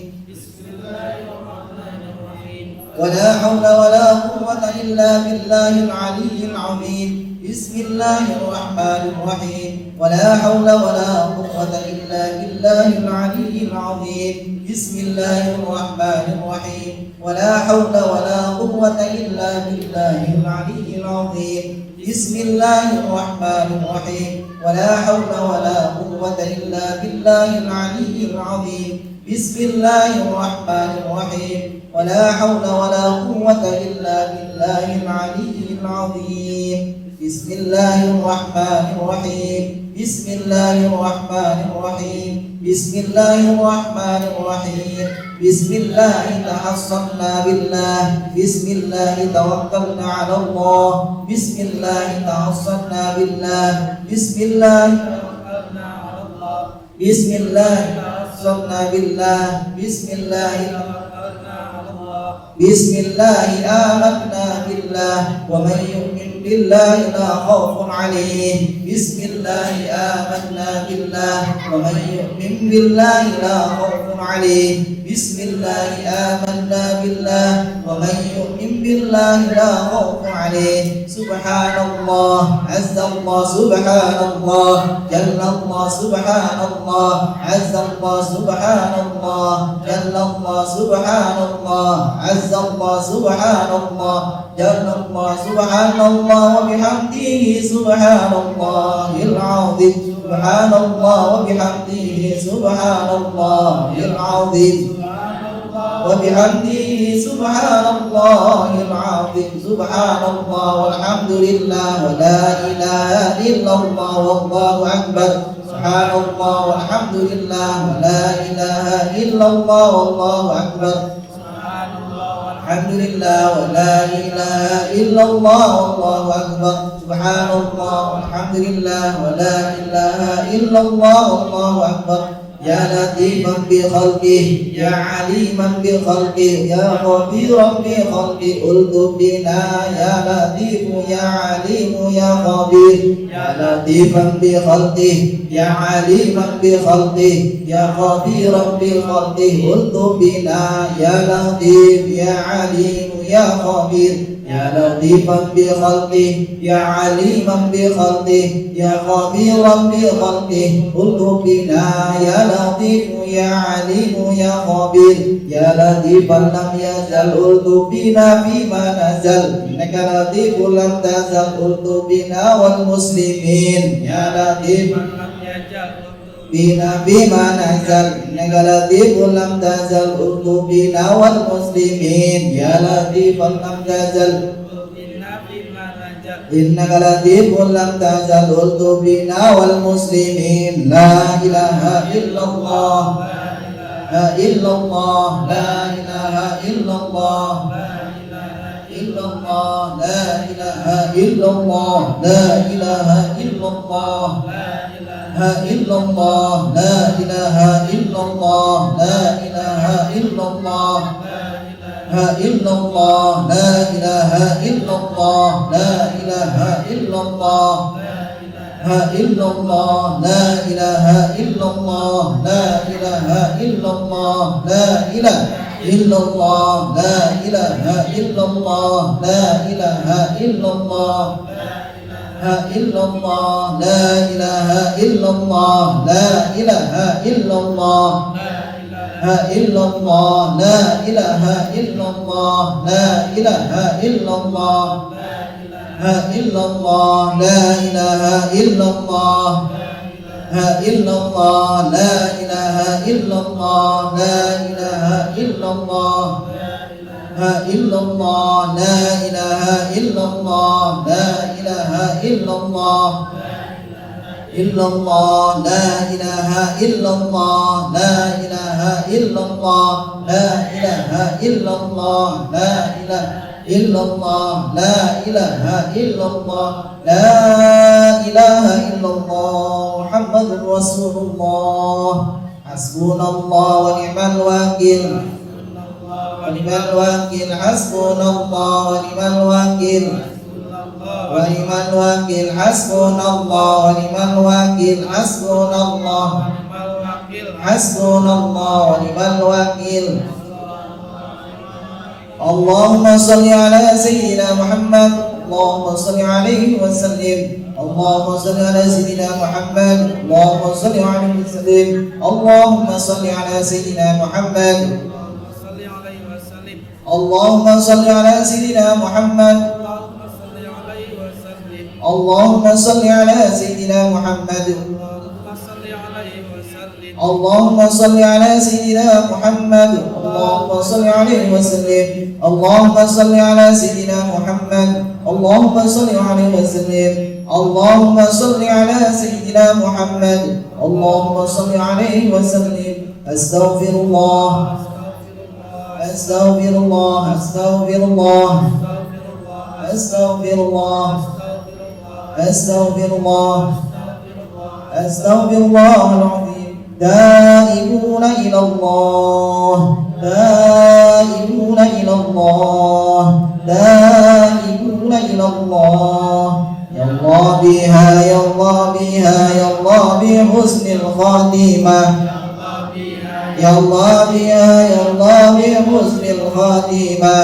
ولا حول ولا قوة إلا بالله العلي العظيم بسم الله الرحمن الرحيم ولا حول ولا قوة إلا بالله العلي العظيم بسم الله الرحمن الرحيم ولا حول ولا قوة إلا بالله العلي العظيم بسم الله الرحمن الرحيم ولا حول ولا قوة إلا بالله العلي العظيم بسم الله الرحمن الرحيم ولا حول ولا قوة إلا بالله العلي العظيم بسم الله الرحمن الرحيم بسم الله الرحمن الرحيم بسم الله الرحمن الرحيم بسم الله تحصنا بالله بسم الله توكلنا على الله بسم الله توصلنا بالله بسم الله توكلنا على الله بسم الله توصلنا بالله بسم الله توكلنا على الله بسم الله آمنا بالله ومن يؤمن بالله لا خوف عليه بسم الله آمنا بالله ومن يؤمن بالله لا خوف عليه بسم الله آمنا بالله ومن يؤمن بالله لا خوف عليه سبحان الله عز الله سبحان الله جل الله سبحان الله عز الله سبحان الله جل الله سبحان الله عز الله سبحان الله جل الله سبحان الله وبحمده سبحان الله العظيم سبحان الله وبحمده سبحان الله العظيم وبحمده سبحان الله العظيم سبحان الله والحمد لله ولا إله إلا الله والله أكبر سبحان الله والحمد لله ولا إله إلا الله والله أكبر سبحان الله والحمد لله ولا إله إلا الله والله أكبر سبحان الله والحمد لله ولا إله إلا الله والله أكبر يا لطيفا بخلقه يا عليما بخلقه يا خبيرا بخلقه الطف بنا يا لطيف يا عليم يا خبير يا لطيفا بخلقه يا عليما بخلقه يا خبيرا بخلقه الطف بنا يا لطيف يا عليم يا خبير يا لطيفا بخلقه يا عليما بخلقه يا خبيرا بخلقه الطف بنا يا لطيف يا عليم يا خبير يا لطيفا لم يزل الطف بنا فيما نزل إنك لطيف لم تزل الطف بنا والمسلمين يا لطيف بنا بما نزل إنك لطيف لم تزل الطف بنا والمسلمين يا لطيف لم تزل إنك لطيف لم تزل الطف بنا والمسلمين لا إله إلا الله لا إلا الله لا إله إلا الله إلا الله لا إله إلا الله لا إله إلا الله إلا الله لا إله إلا الله لا إله إلا الله إلا الله لا إله إلا الله لا إله إلا الله إلا الله لا إله إلا الله لا إله إلا الله لا إله إلا الله لا إله إلا الله لا إله إلا الله إلا الله لا إله إلا الله لا إله إلا الله إلا الله لا إله إلا الله لا إله إلا الله إلا الله لا إله إلا الله إلا الله لا إله إلا الله لا إله إلا الله إلا الله لا إله إلا الله لا إله إلا الله إلا الله لا إله إلا الله لا إله إلا الله لا إله إلا الله لا إله إلا الله لا إله إلا الله لا إله إلا الله محمد رسول الله حسبنا الله ونعم الوكيل ونعم الوكيل حسبنا الله ونعم الوكيل ونعم الوكيل حسبنا الله ونعم الوكيل حسبنا الله حسبنا الله ونعم الوكيل اللهم صل على سيدنا محمد اللهم صل عليه وسلم اللهم صل على سيدنا محمد اللهم صل عليه وسلم اللهم صل على سيدنا محمد اللهم صل على سيدنا محمد اللهم صل على سيدنا محمد اللهم صل على سيدنا محمد اللهم صل عليه وسلم اللهم صل على سيدنا محمد اللهم صل عليه وسلم اللهم صل على سيدنا محمد اللهم صل عليه وسلم استغفر الله استغفر الله استغفر الله استغفر الله استغفر الله استغفر الله العظيم تائبون إلى الله تائبون إلى الله تائبون إلى الله يا الله بها يا الله بها يا الله بحسن الخاتمة يا الله بها يا الله بحسن الخاتمة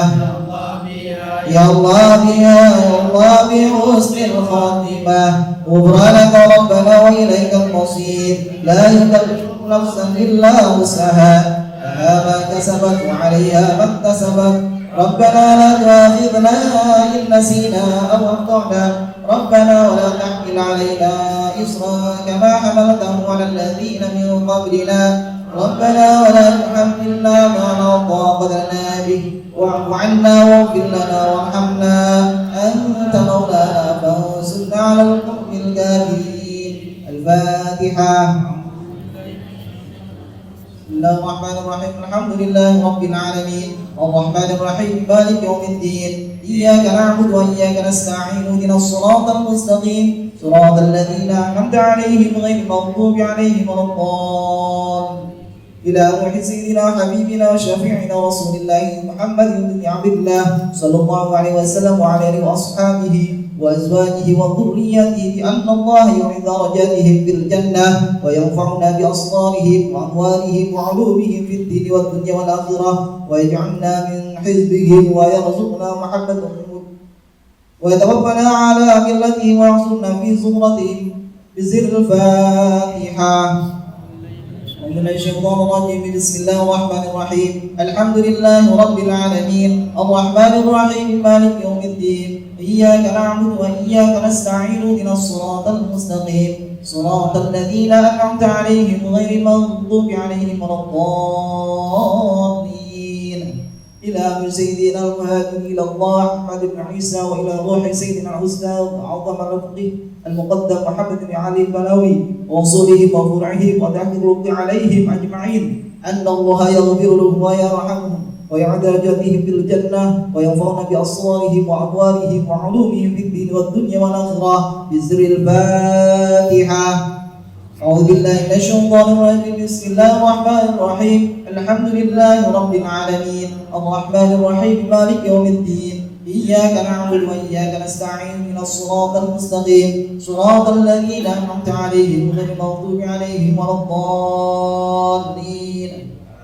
يا الله بها يا الله بحسن الخاتمة غفرانك ربنا وإليك المصير لا يكلف نفسا إلا وسعها لها ما كسبت وعليها ما اكتسبت ربنا لا تؤاخذنا إن نسينا أو أخطأنا ربنا ولا تحمل علينا إصرا كما حملته على الذين من قبلنا ربنا ولا تحملنا ما لا طاقة لنا به واعف عنا واغفر لنا وارحمنا أنت مولانا فانصرنا على القوم الكافرين الفاتحة بسم الله الرحمن الرحيم الحمد لله رب العالمين الرحمن الرحيم مالك يوم الدين إياك نعبد وإياك نستعين اهدنا الصراط المستقيم صراط الذين أنعمت عليهم غير المغضوب عليهم ولا الضالين إلى روح سيدنا وحبيبنا وشفيعنا رسول الله محمد بن عبد الله صلى الله عليه وسلم وعلى آله وأصحابه وأزواجه وذريته بأن الله يعظ درجاتهم في الجنة وينفعنا بأسرارهم وأموالهم وعلومهم في الدين والدنيا والآخرة ويجعلنا من حزبهم ويرزقنا محبتهم ويتوفنا على ملتهم ويحصرنا في زمرتهم بسر الفاتحة. من الشيطان الرجيم. بسم الله الرحمن الرحيم. الحمد لله رب العالمين الرحمن الرحيم مالك يوم الدين إياك نعبد وإياك نستعين اهدنا الصراط المستقيم صراط الذين أنعمت عليهم غير المغضوب عليهم ولا الضالين. إلى سيدنا المهاجر إلى الله أحمد بن عيسى وإلى روح سيدنا الأستاذ عظم الفقيه المقدم محمد بن علي البلاوي وصولهم وفرعهم وتحقيق عليهم أجمعين أن الله يغفر لهم ويرحمهم ويعد درجاتهم في الجنة وينفعنا بأسرارهم وأموالهم وعلومهم في الدين والدنيا والآخرة بسر الفاتحة. أعوذ بالله من الشيطان الرجيم. بسم الله الرحمن الرحيم. الحمد لله رب العالمين الرحمن الرحيم مالك يوم الدين إياك نعبد وإياك نستعين من الصراط المستقيم صراط الذين أنعمت عليهم غير المغضوب عليهم ولا الضالين.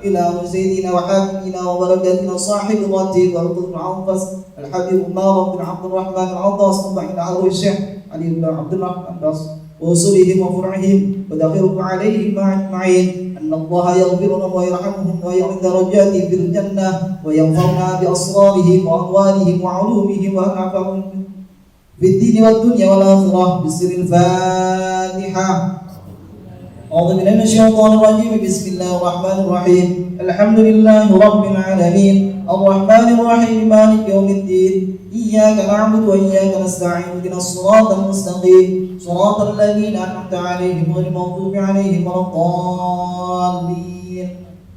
إلى سيدنا وحاكمنا وبركاتنا صاحب الرتيب والقدر العنفس الحبيب الله بن عبد الرحمن العطاس إلى عروي الشيخ علي بن عبد الرحمن بس وصولهم وفرعهم ودخلوا عليهم أجمعين أن الله يغفر لهم ويرحمهم ويعظ درجاتهم في الجنة وينفعنا بأسرارهم وأموالهم وعلومهم وأنفعهم في الدين والدنيا والآخرة بسر الفاتحة. أعوذ بالله من الشيطان الرجيم. بسم الله الرحمن الرحيم. الحمد لله رب العالمين الرحمن الرحيم مالك يوم الدين إياك نعبد وإياك نستعين اهدنا الصراط المستقيم صراط الذين أنعمت عليهم غير المغضوب عليهم ولا الضالين.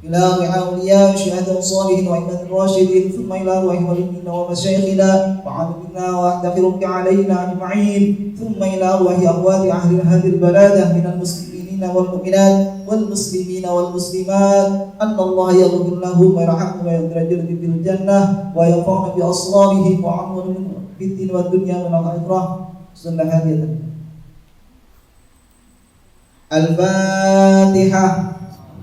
إلى روح أولياء الشهداء الصالحين وأئمة الراشدين ثم إلى روح ولينا ومشايخنا وعاملنا واحتفرك علينا أجمعين ثم إلى روح أموات أهل هذه البلادة من المسلمين والمؤمنات والمسلمين والمسلمات أن الله يغفر لهم ويرحمهم ويدرجهم في الجنة وينفعنا بأسرارهم وعمرهم في الدين والدنيا والآخرة. سنة هدية الفاتحة.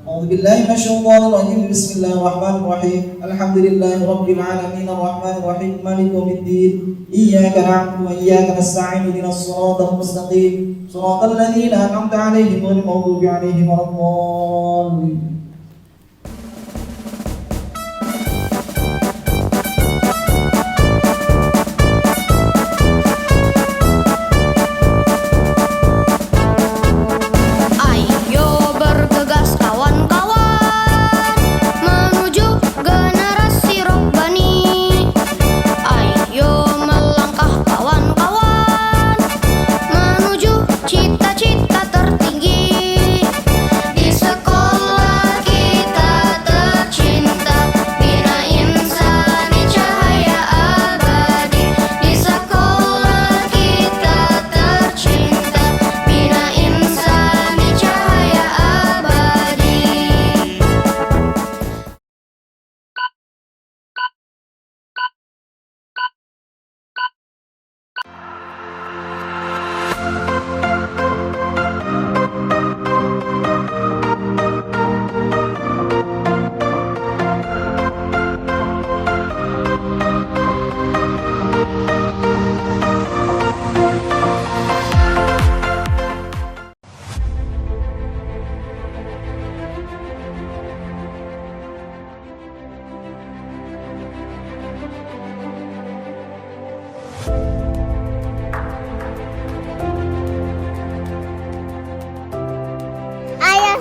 أعوذ بالله من الشيطان الرجيم. بسم الله الرحمن الرحيم. الحمد لله رب العالمين الرحمن الرحيم مالك يوم الدين إياك نعبد وإياك نستعين اهدنا الصراط المستقيم صراط الذين أنعمت عليهم غير المغضوب عليهم ولا الضالين. Cita-cita tertinggi di sekolah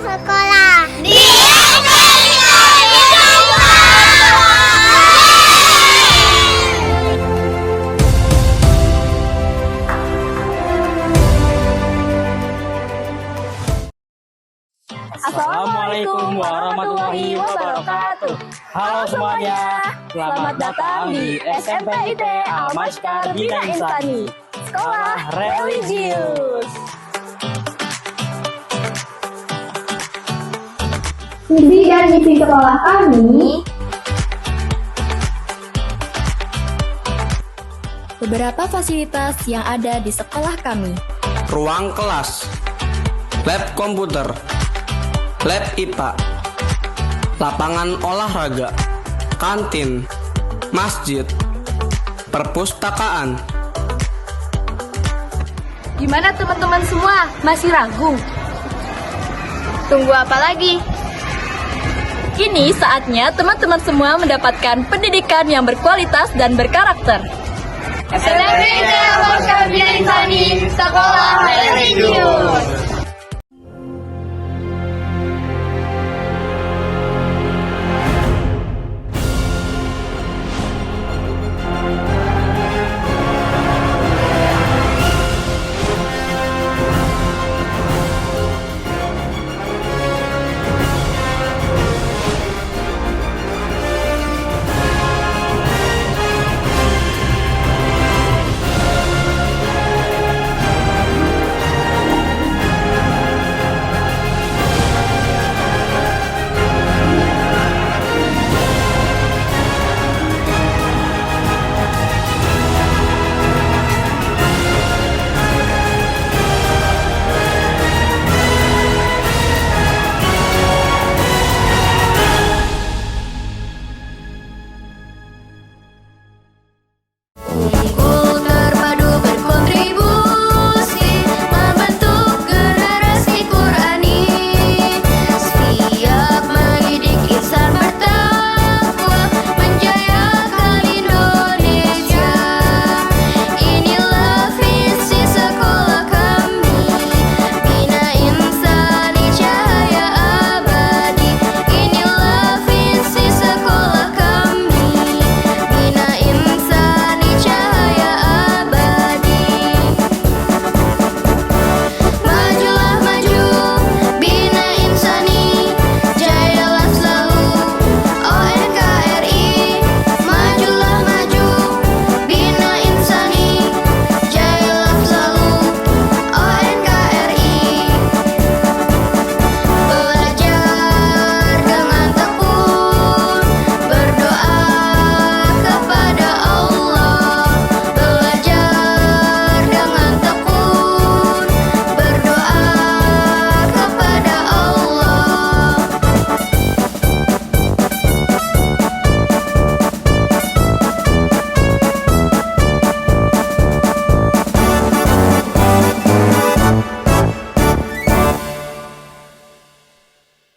sekolah di Assalamualaikum warahmatullahi wabarakatuh. Halo semuanya, selamat datang di SMP IT Al-Maskar Bina Insani, Sekolah Religius. Visi dan misi sekolah kami Beberapa fasilitas yang ada di sekolah kami: ruang kelas, lab komputer, lab IPA, lapangan olahraga, kantin, masjid, perpustakaan. Gimana teman-teman semua? Masih ragu? Tunggu apa lagi? Kini saatnya teman-teman semua mendapatkan pendidikan yang berkualitas dan berkarakter. SMP ITE Almaskar Bina Insani, Sekolah Religius.